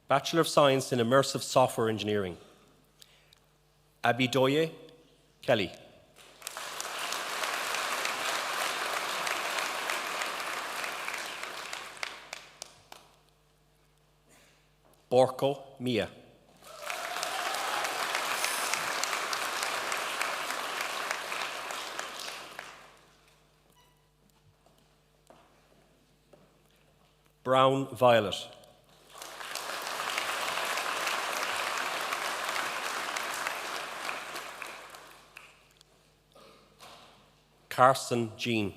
Bachelor of Science in Immersive Software Engineering. Abidoye Kelly. Borko Mia. Brown Violet. Carson Jean.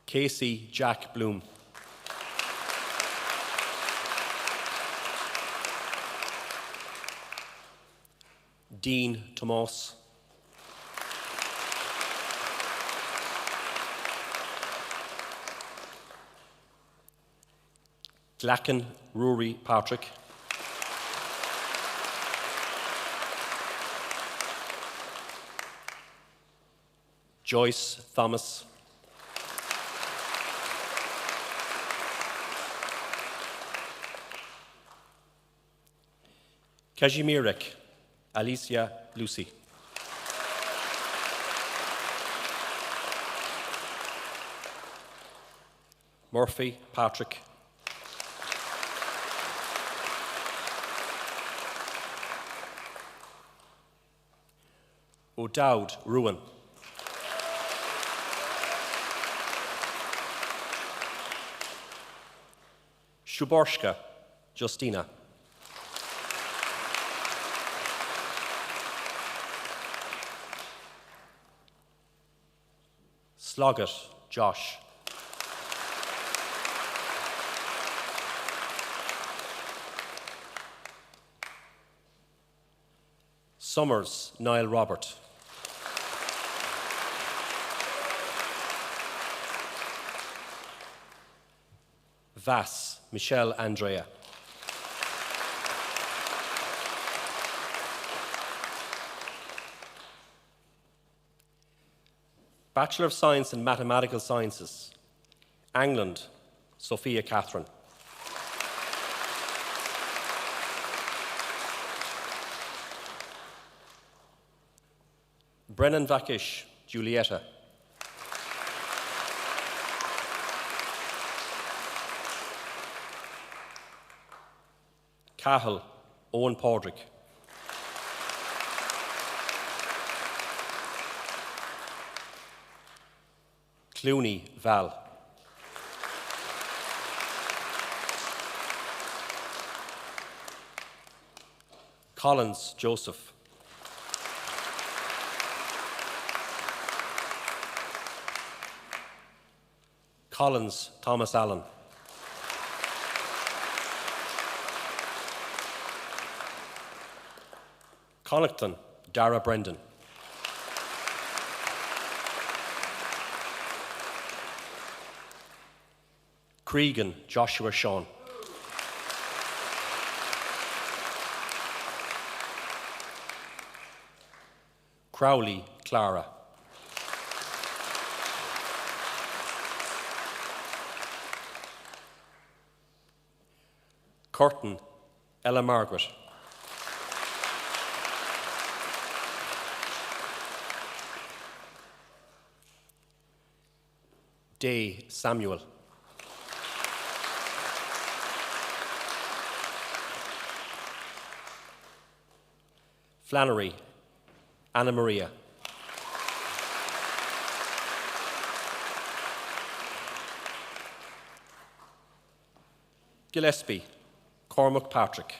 Casey Jack Bloom. Dean Tomas. Glacken Rory Patrick. Joyce Thomas. Kajimirek Alicia Lucy. Murphy Patrick. O'Dowd Ruin. Shuborska Justina. Sloggett Josh. Summers Niall Robert. Vass Michelle Andrea. Bachelor of Science in Mathematical Sciences. England Sophia Catherine. Brennan Vakish Julietta. Cahill, Owen Padraig. Clooney, Val. Collins, Joseph. Collins, Thomas Allen. Connaughton, Dara Brendan. Cregan, Joshua Sean. Crowley, Clara. Curtin, Ella Margaret. Day, Samuel. Flannery, Anna Maria. Gillespie, Cormac Patrick.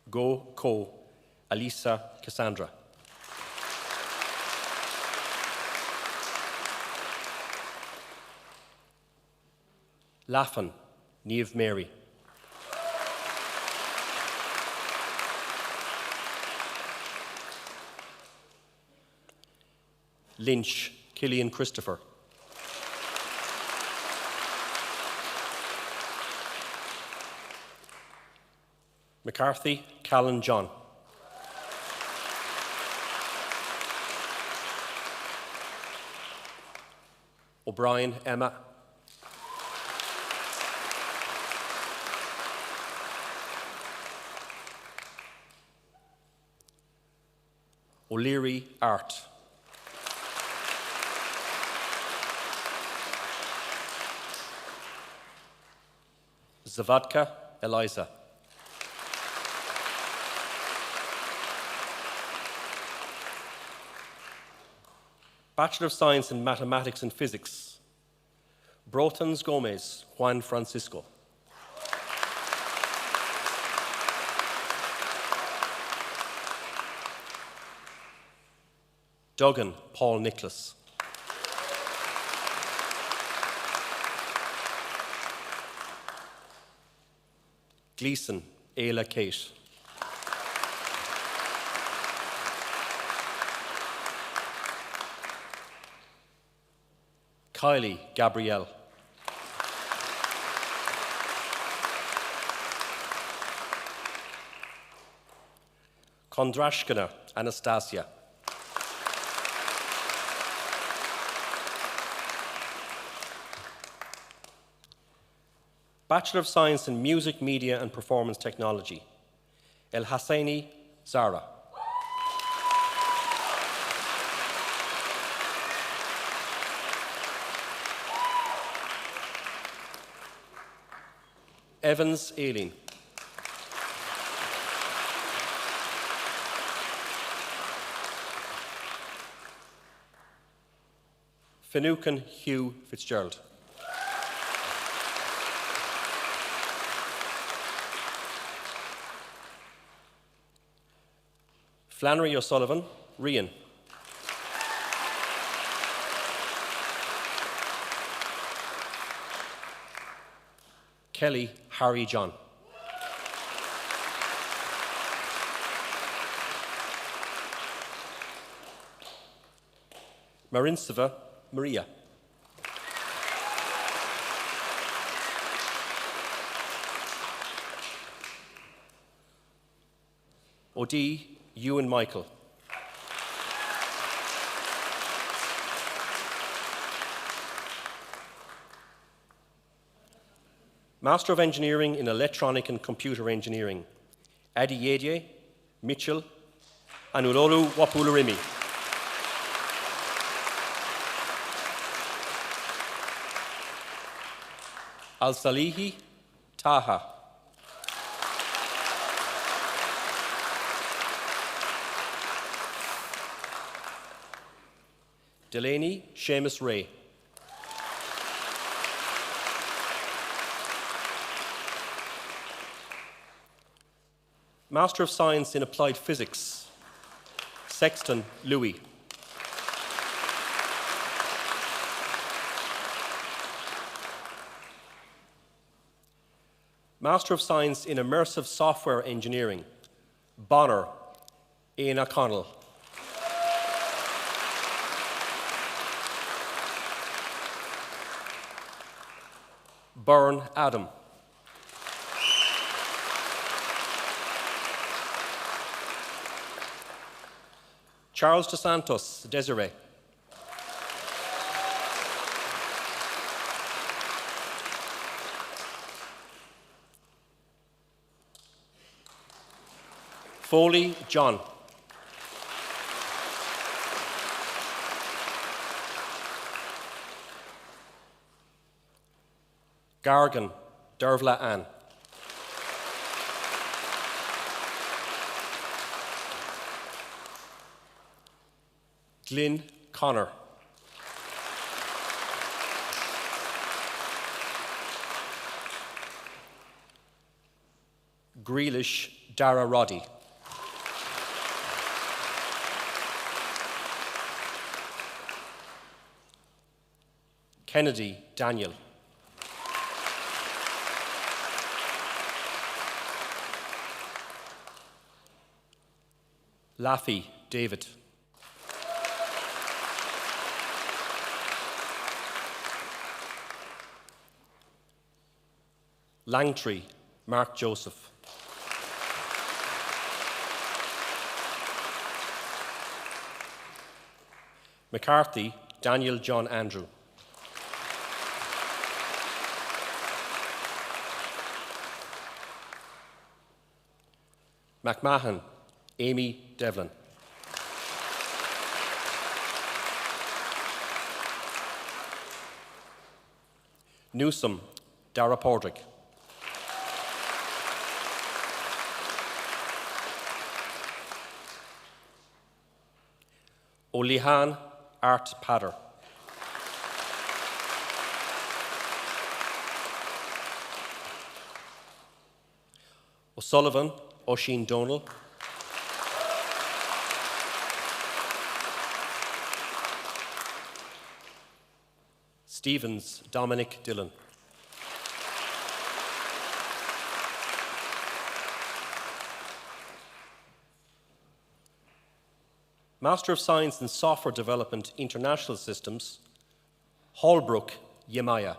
Go, Co, Alisa Cassandra. Laffan, Niamh Mary. Lynch, Killian Christopher. McCarthy, Callan John. O'Brien, Emma. O'Leary, Art. Zavadka, Eliza. Bachelor of Science in Mathematics and Physics, Brotons Gomez, Juan Francisco. Duggan, Paul Nicholas. Gleeson, Ayla Kate. Kylie, Gabrielle. Kondrashkina, Anastasia. Bachelor of Science in Music, Media and Performance Technology, El Hassaini, Zara. Evans, Aileen. Finucane, Hugh Fitzgerald. Flannery O'Sullivan, Rian. Kelly, Harry John. Marinsova, Maria. O'D, Ewan Michael. Master of Engineering in Electronic and Computer Engineering, Adi Yedye, Mitchell, Anulolu Wapularimi. Al-Salihi Taha. Delaney Seamus Ray. Master of Science in Applied Physics, Sexton Louis. Master of Science in Immersive Software Engineering, Bonner Ian O'Connell. Byrne Adam. Charles dos Santos Desiree. Foley John. Gargan Dervla Ann. Glyn Connor. Grealish Dara Roddy. Kennedy Daniel. Laffey David. Langtree Mark Joseph. McCarthy Daniel John Andrew. McMahon Amy Devlin. Newsom Dara Pordrick. O'Lehan Art Padder. O'Sullivan Oisin Donal. Stevens Dominic Dillon. Master of Science in Software Development International Systems, Holbrook Yemaya.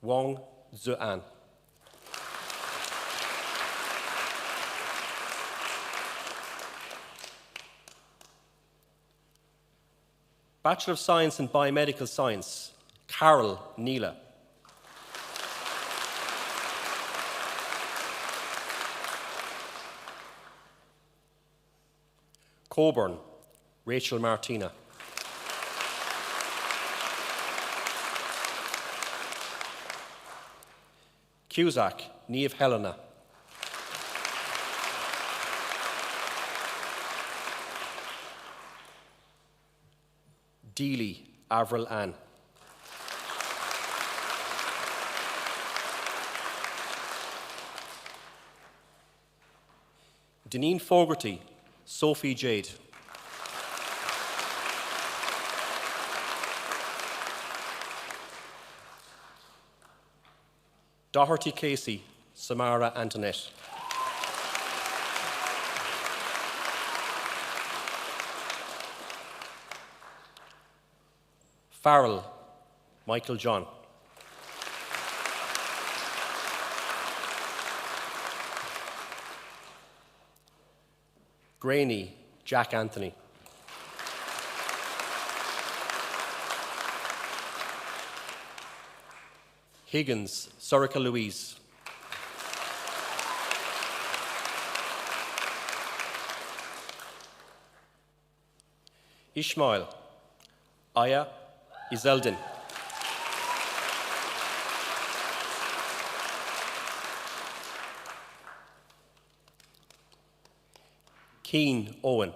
Wong Zuan. Bachelor of Science in Biomedical Science, Carol Neela. Coburn, Rachel Martina. Cusack, Niamh Helena. Deely, Avril Ann. Deneen Fogarty, Sophie Jade. Doherty Casey, Samara Antoinette. Farrell, Michael John. Graney, Jack Anthony. Higgins, Sorica Louise. Ishmael, Aya Izeldin, Keen Owen,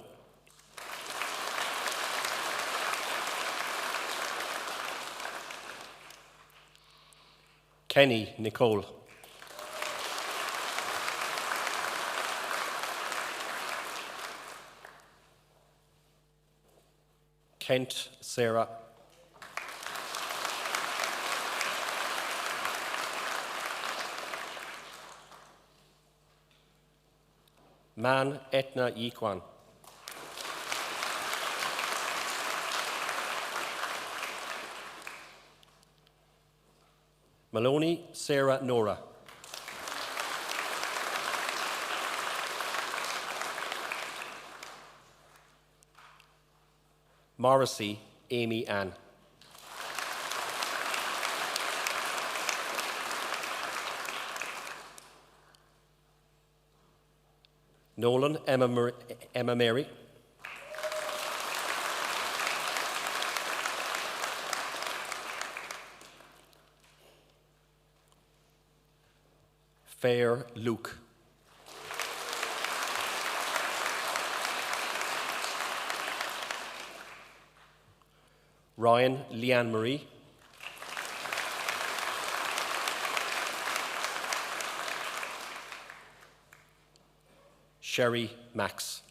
Kenny Nicole, Kent Sarah, Man Etna Yikwan, Maloney Sarah Nora, Morrissey Amy Ann, Nolan Emma Mary, Fair Luke, Ryan Leanne Marie, Sherry Max,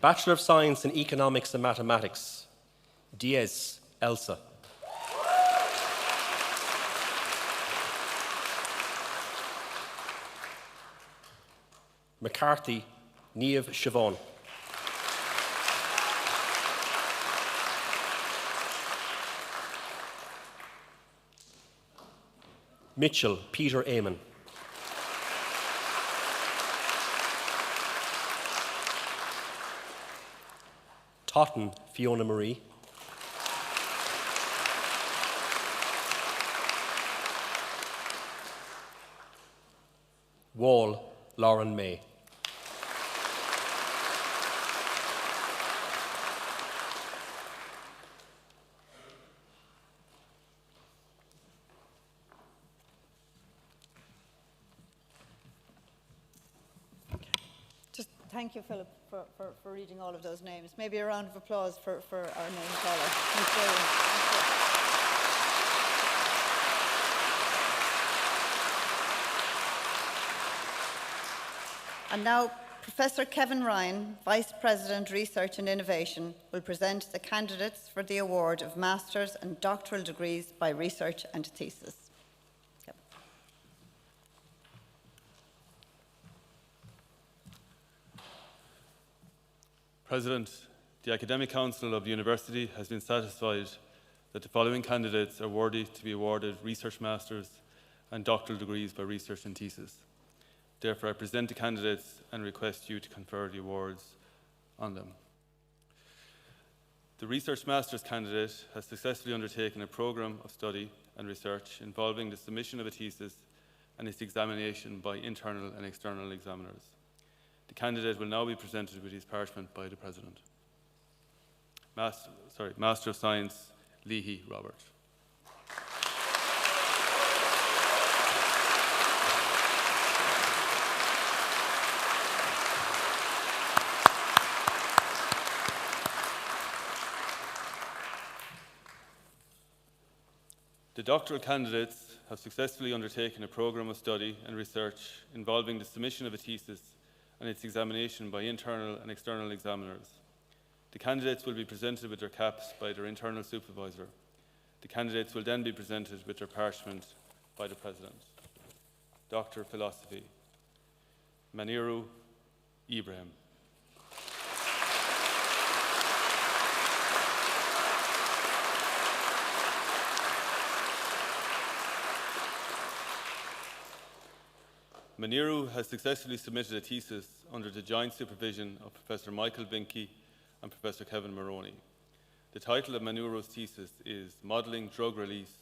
Bachelor of Science in Economics and Mathematics, Diaz Elsa, McCarthy Niamh Siobhan, Mitchell Peter Eamon, Totten Fiona Marie, Wall Lauren May, Thank you, Philip, for reading all of those names. Maybe a round of applause for our name caller. Thank you. And now, Professor Kevin Ryan, Vice President, Research and Innovation, will present the candidates for the award of Master's and Doctoral degrees by research and thesis. President, the Academic Council of the University has been satisfied that the following candidates are worthy to be awarded Research Masters and Doctoral degrees by research and thesis. Therefore, I present the candidates and request you to confer the awards on them. The Research Masters candidate has successfully undertaken a programme of study and research involving the submission of a thesis and its examination by internal and external examiners. The candidate will now be presented with his parchment by the President. Master of Science, Leahy Robert. The doctoral candidates have successfully undertaken a programme of study and research involving the submission of a thesis and its examination by internal and external examiners. The candidates will be presented with their caps by their internal supervisor. The candidates will then be presented with their parchment by the President. Doctor of Philosophy, Maniru Ibrahim. Maniru has successfully submitted a thesis under the joint supervision of Professor Michael Binky and Professor Kevin Maroney. The title of Maniru's thesis is Modelling Drug Release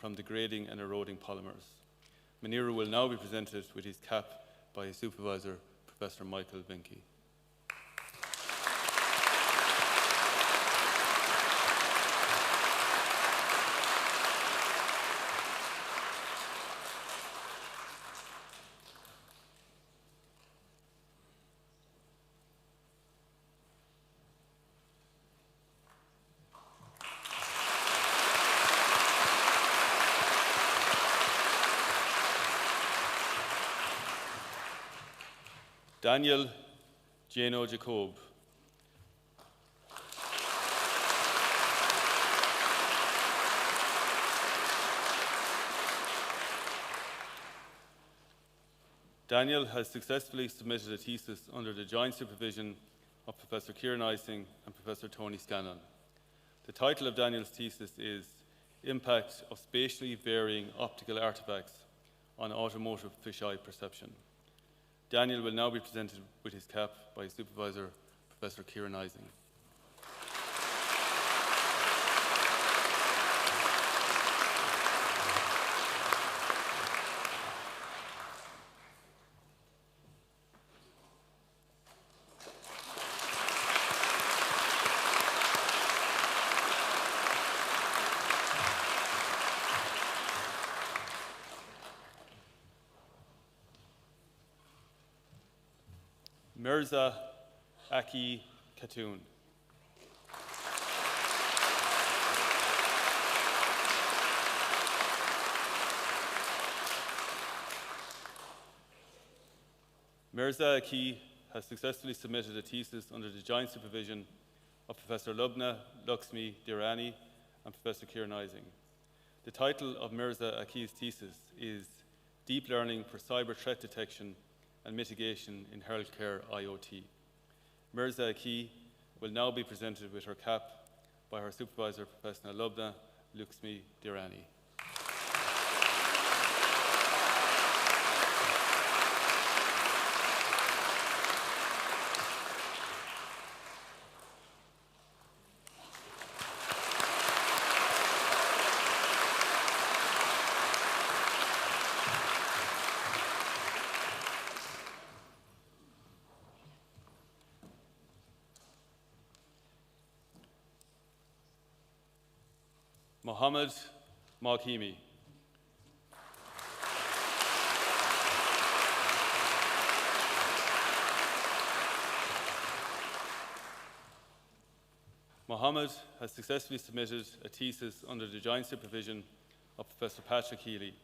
from degrading and eroding polymers. Munira will now be presented with his cap by his supervisor, Professor Michael Vinke. Daniel Jano Jacob. Daniel has successfully submitted a thesis under the joint supervision of Professor Kieran Ising and Professor Tony Scanlon. The title of Daniel's thesis is Impact of Spatially Varying Optical Artifacts on Automotive Fisheye Perception. Daniel will now be presented with his cap by his supervisor, Professor Kieran Ising. Mirza Aki Khatun. Mirza Aki has successfully submitted a thesis under the joint supervision of Professor Lubna Lakshmi Dirani and Professor Kieran Ising. The title of Mirza Aki's thesis is Deep Learning for Cyber Threat Detection and Mitigation in Healthcare IoT. Mirza Aki will now be presented with her cap by her supervisor, Professor Lubna Lakshmi Dirani. Mohammed Maghimi. Mohammed has successfully submitted a thesis under the joint supervision of Professor Patrick Healy.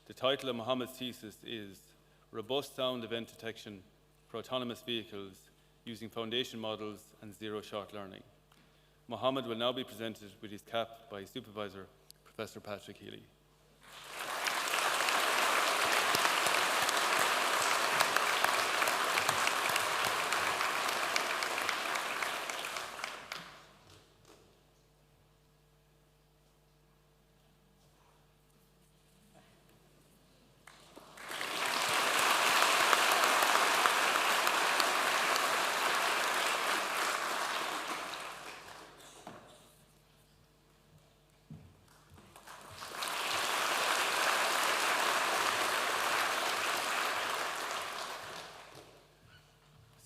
The title of Mohammed's thesis is Robust Sound Event Detection for Autonomous Vehicles Using Foundation Models and Zero-Shot Learning. Mohammed will now be presented with his cap by his supervisor, Professor Patrick Healy.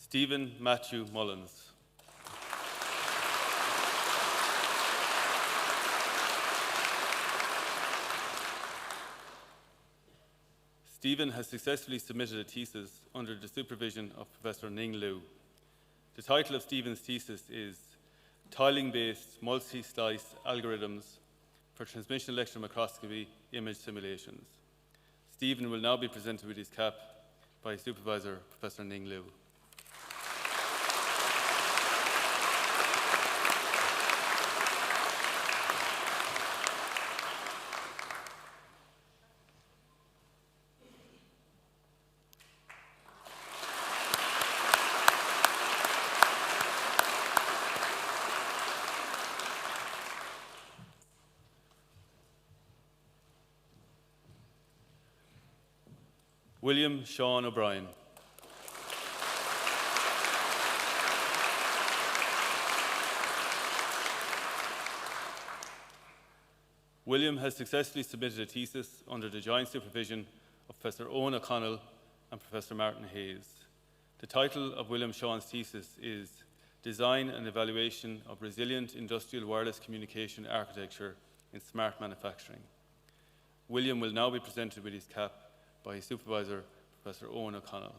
Stephen Matthew Mullins. Stephen has successfully submitted a thesis under the supervision of Professor Ning Liu. The title of Stephen's thesis is Tiling-Based Multi-Slice Algorithms for Transmission Electron Microscopy Image Simulations. Stephen will now be presented with his cap by his supervisor, Professor Ning Liu. William Sean O'Brien. William has successfully submitted a thesis under the joint supervision of Professor Owen O'Connell and Professor Martin Hayes. The title of William Sean's thesis is Design and Evaluation of Resilient Industrial Wireless Communication Architecture in Smart Manufacturing. William will now be presented with his cap by his supervisor, Professor Owen O'Connell.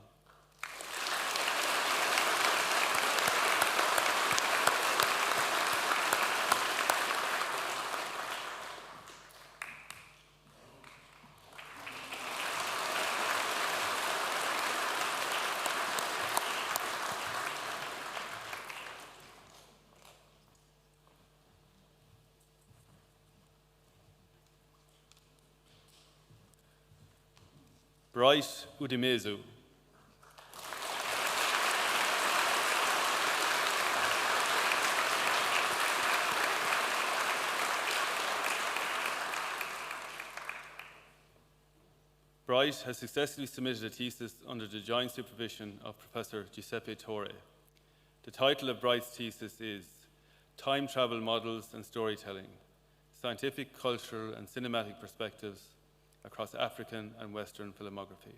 Bright Udimezu. Bright has successfully submitted a thesis under the joint supervision of Professor Giuseppe Torre. The title of Bright's thesis is Time Travel Models and Storytelling, Scientific, Cultural and Cinematic Perspectives across African and Western filmography.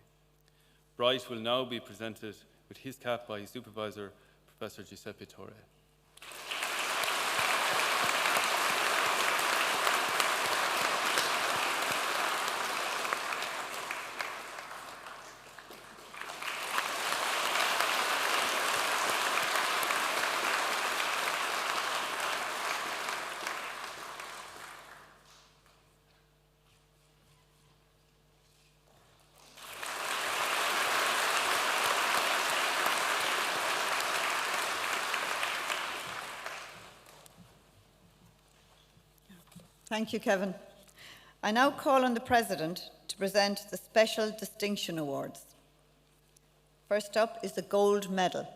Bright will now be presented with his cap by his supervisor, Professor Giuseppe Torre. Thank you, Kevin. I now call on the President to present the Special Distinction Awards. First up is the Gold Medal.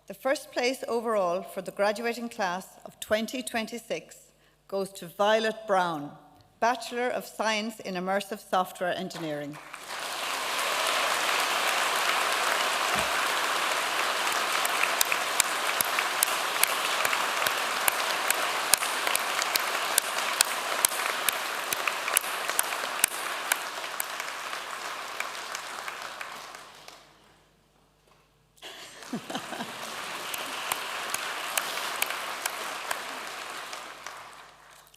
The first place overall for the graduating class of 2026 goes to Violet Brown, Bachelor of Science in Immersive Software Engineering.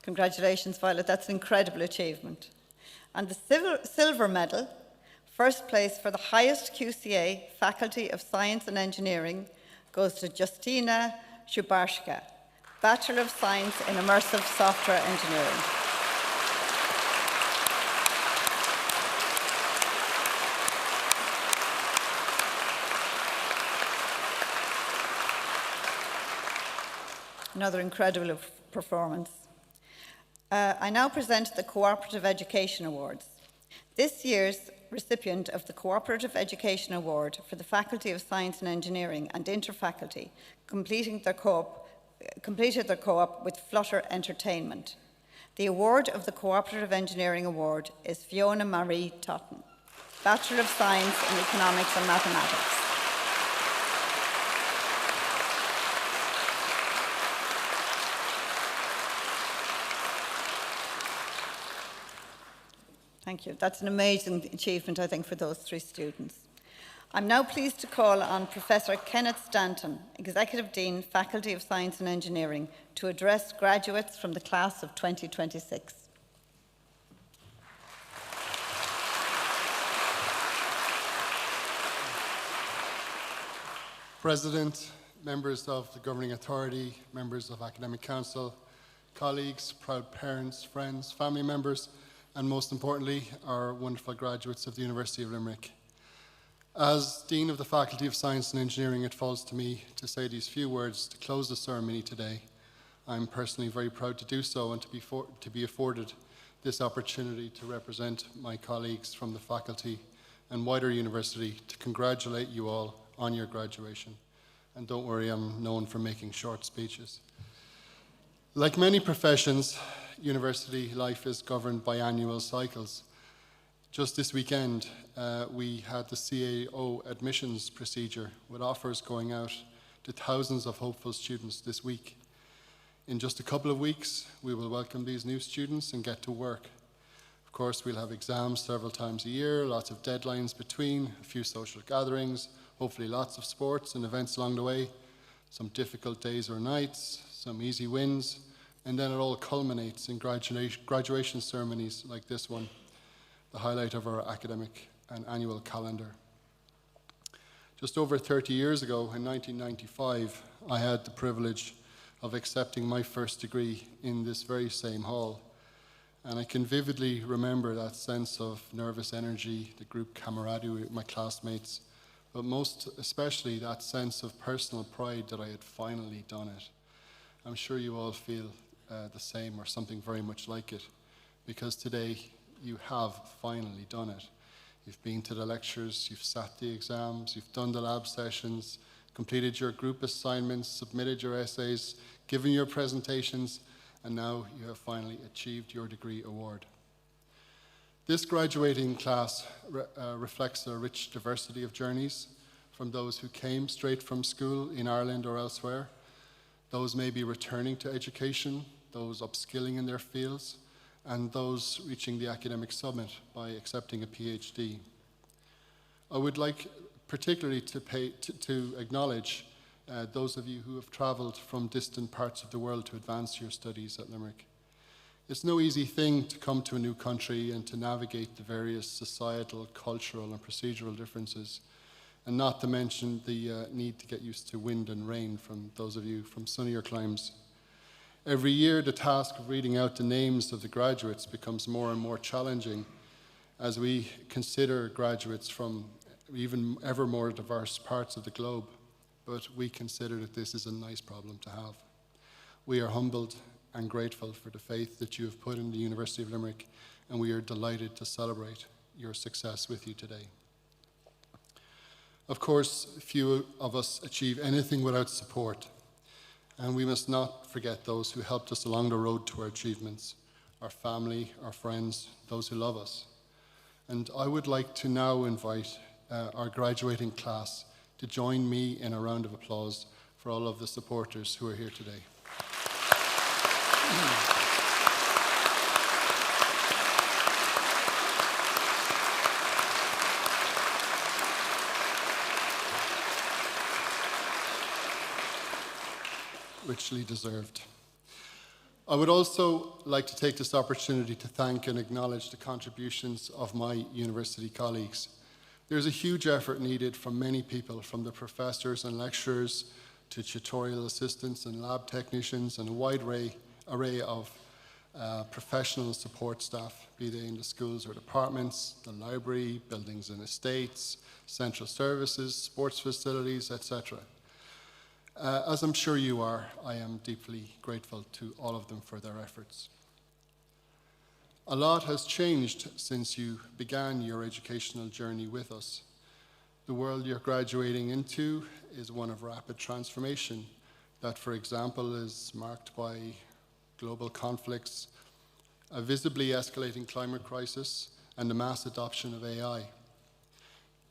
Congratulations, Violet. That's an incredible achievement. And the silver medal, first place for the highest QCA, Faculty of Science and Engineering, goes to Justina Szubarska, Bachelor of Science in Immersive Software Engineering. Another incredible performance. I now present the Cooperative Education Awards. This year's recipient of the Cooperative Education Award for the Faculty of Science and Engineering and Interfaculty completed their co-op with Flutter Entertainment. The award of the Cooperative Engineering Award is Fiona Marie Totten, Bachelor of Science in Economics and Mathematics. Thank you. That's an amazing achievement, I think, for those three students. I'm now pleased to call on Professor Kenneth Stanton, Executive Dean, Faculty of Science and Engineering, to address graduates from the class of 2026. President, members of the Governing Authority, members of Academic Council, colleagues, proud parents, friends, family members, and most importantly, our wonderful graduates of the University of Limerick. As Dean of the Faculty of Science and Engineering, it falls to me to say these few words to close the ceremony today. I'm personally very proud to do so and to be afforded this opportunity to represent my colleagues from the faculty and wider university to congratulate you all on your graduation. And don't worry, I'm known for making short speeches. Like many professions, university life is governed by annual cycles. Just this weekend, we had the CAO admissions procedure with offers going out to thousands of hopeful students this week. In just a couple of weeks, we will welcome these new students and get to work. Of course, we'll have exams several times a year, lots of deadlines between, a few social gatherings, hopefully lots of sports and events along the way, some difficult days or nights, some easy wins, and then it all culminates in graduation ceremonies like this one, the highlight of our academic and annual calendar. Just over 30 years ago, in 1995, I had the privilege of accepting my first degree in this very same hall. And I can vividly remember that sense of nervous energy, the group camaraderie with my classmates, but most especially that sense of personal pride that I had finally done it. I'm sure you all feel the same or something very much like it, because today you have finally done it. You've been to the lectures, you've sat the exams, you've done the lab sessions, completed your group assignments, submitted your essays, given your presentations, and now you have finally achieved your degree award. This graduating class reflects a rich diversity of journeys, from those who came straight from school in Ireland or elsewhere, those maybe returning to education, those upskilling in their fields, and those reaching the academic summit by accepting a PhD. I would like particularly to acknowledge those of you who have travelled from distant parts of the world to advance your studies at Limerick. It's no easy thing to come to a new country and to navigate the various societal, cultural and procedural differences, and not to mention the need to get used to wind and rain from those of you from sunnier climes. Every year, the task of reading out the names of the graduates becomes more and more challenging as we consider graduates from even ever more diverse parts of the globe. But we consider that this is a nice problem to have. We are humbled and grateful for the faith that you have put in the University of Limerick, and we are delighted to celebrate your success with you today. Of course, few of us achieve anything without support, and we must not forget those who helped us along the road to our achievements, our family, our friends, those who love us. And I would like to now invite our graduating class to join me in a round of applause for all of the supporters who are here today. Richly deserved. I would also like to take this opportunity to thank and acknowledge the contributions of my university colleagues. There's a huge effort needed from many people, from the professors and lecturers to tutorial assistants and lab technicians and a wide array of professional support staff, be they in the schools or departments, the library, buildings and estates, central services, sports facilities, etc. As I'm sure you are, I am deeply grateful to all of them for their efforts. A lot has changed since you began your educational journey with us. The world you're graduating into is one of rapid transformation that, for example, is marked by global conflicts, a visibly escalating climate crisis, and the mass adoption of AI.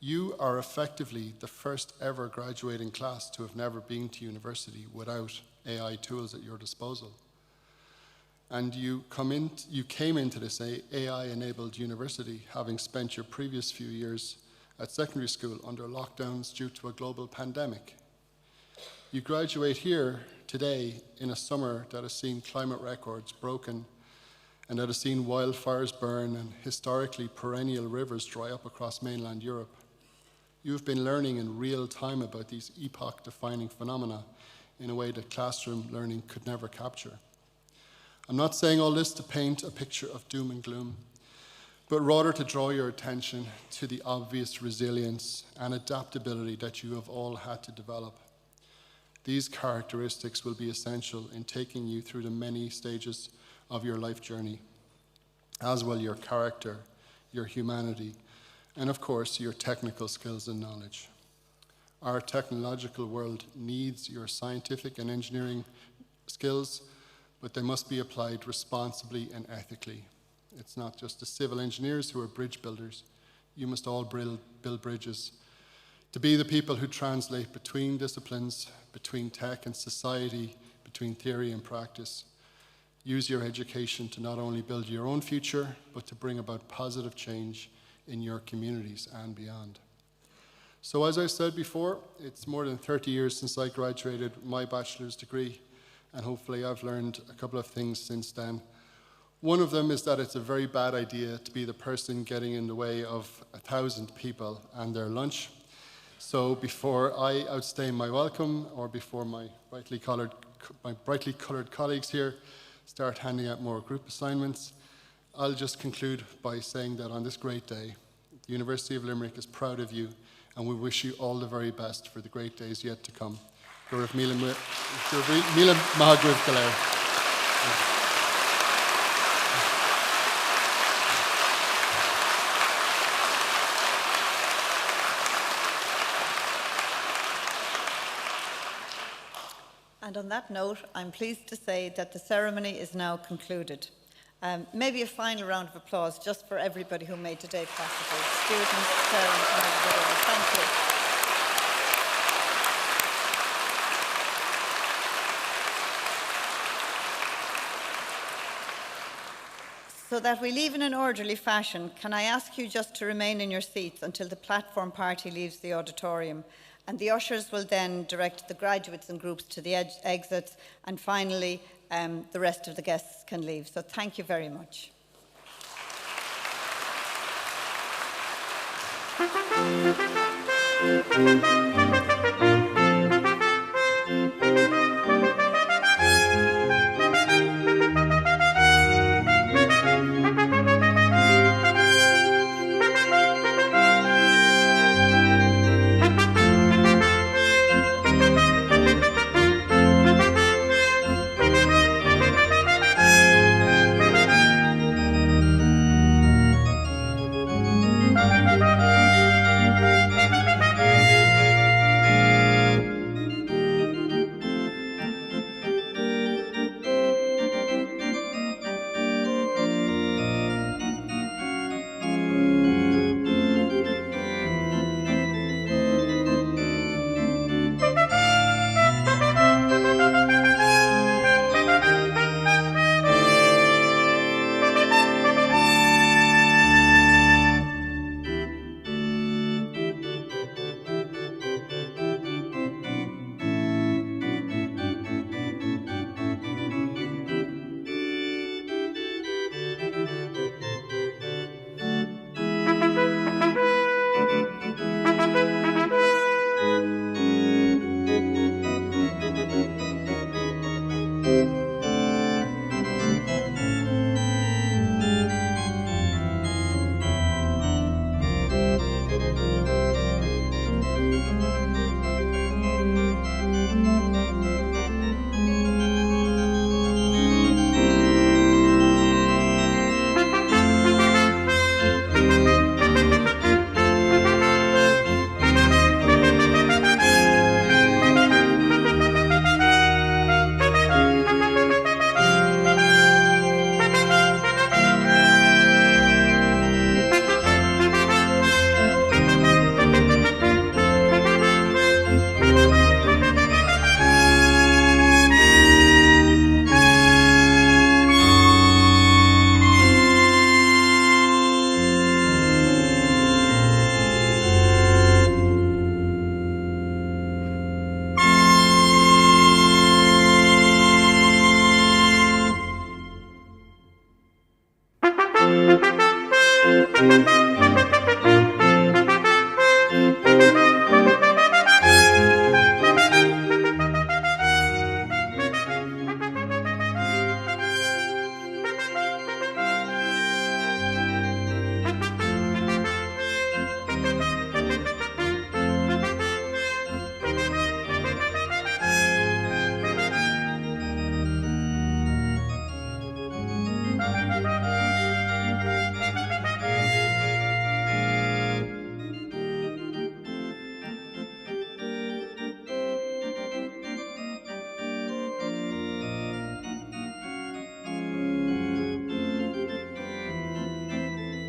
You are effectively the first ever graduating class to have never been to university without AI tools at your disposal. And you came into this AI-enabled university having spent your previous few years at secondary school under lockdowns due to a global pandemic. You graduate here today in a summer that has seen climate records broken and that has seen wildfires burn and historically perennial rivers dry up across mainland Europe. You've been learning in real time about these epoch-defining phenomena in a way that classroom learning could never capture. I'm not saying all this to paint a picture of doom and gloom, but rather to draw your attention to the obvious resilience and adaptability that you have all had to develop. These characteristics will be essential in taking you through the many stages of your life journey, as will your character, your humanity, and of course, your technical skills and knowledge. Our technological world needs your scientific and engineering skills, but they must be applied responsibly and ethically. It's not just the civil engineers who are bridge builders. You must all build bridges to be the people who translate between disciplines, between tech and society, between theory and practice. Use your education to not only build your own future, but to bring about positive change in your communities and beyond. So as I said before, it's more than 30 years since I graduated with my bachelor's degree, and hopefully I've learned a couple of things since then. One of them is that it's a very bad idea to be the person getting in the way of 1,000 people and their lunch. So before I outstay my welcome, or before my brightly colored colleagues here start handing out more group assignments, I'll just conclude by saying that on this great day, the University of Limerick is proud of you, and we wish you all the very best for the great days yet to come. Míle maith agaibh go léir. And on that note, I'm pleased to say that the ceremony is now concluded. Maybe a final round of applause just for everybody who made today possible. Students, parents, and everybody else. Thank you. So that we leave in an orderly fashion, can I ask you just to remain in your seats until the platform party leaves the auditorium? And the ushers will then direct the graduates and groups to the exits, and finally the rest of the guests can leave. So thank you very much.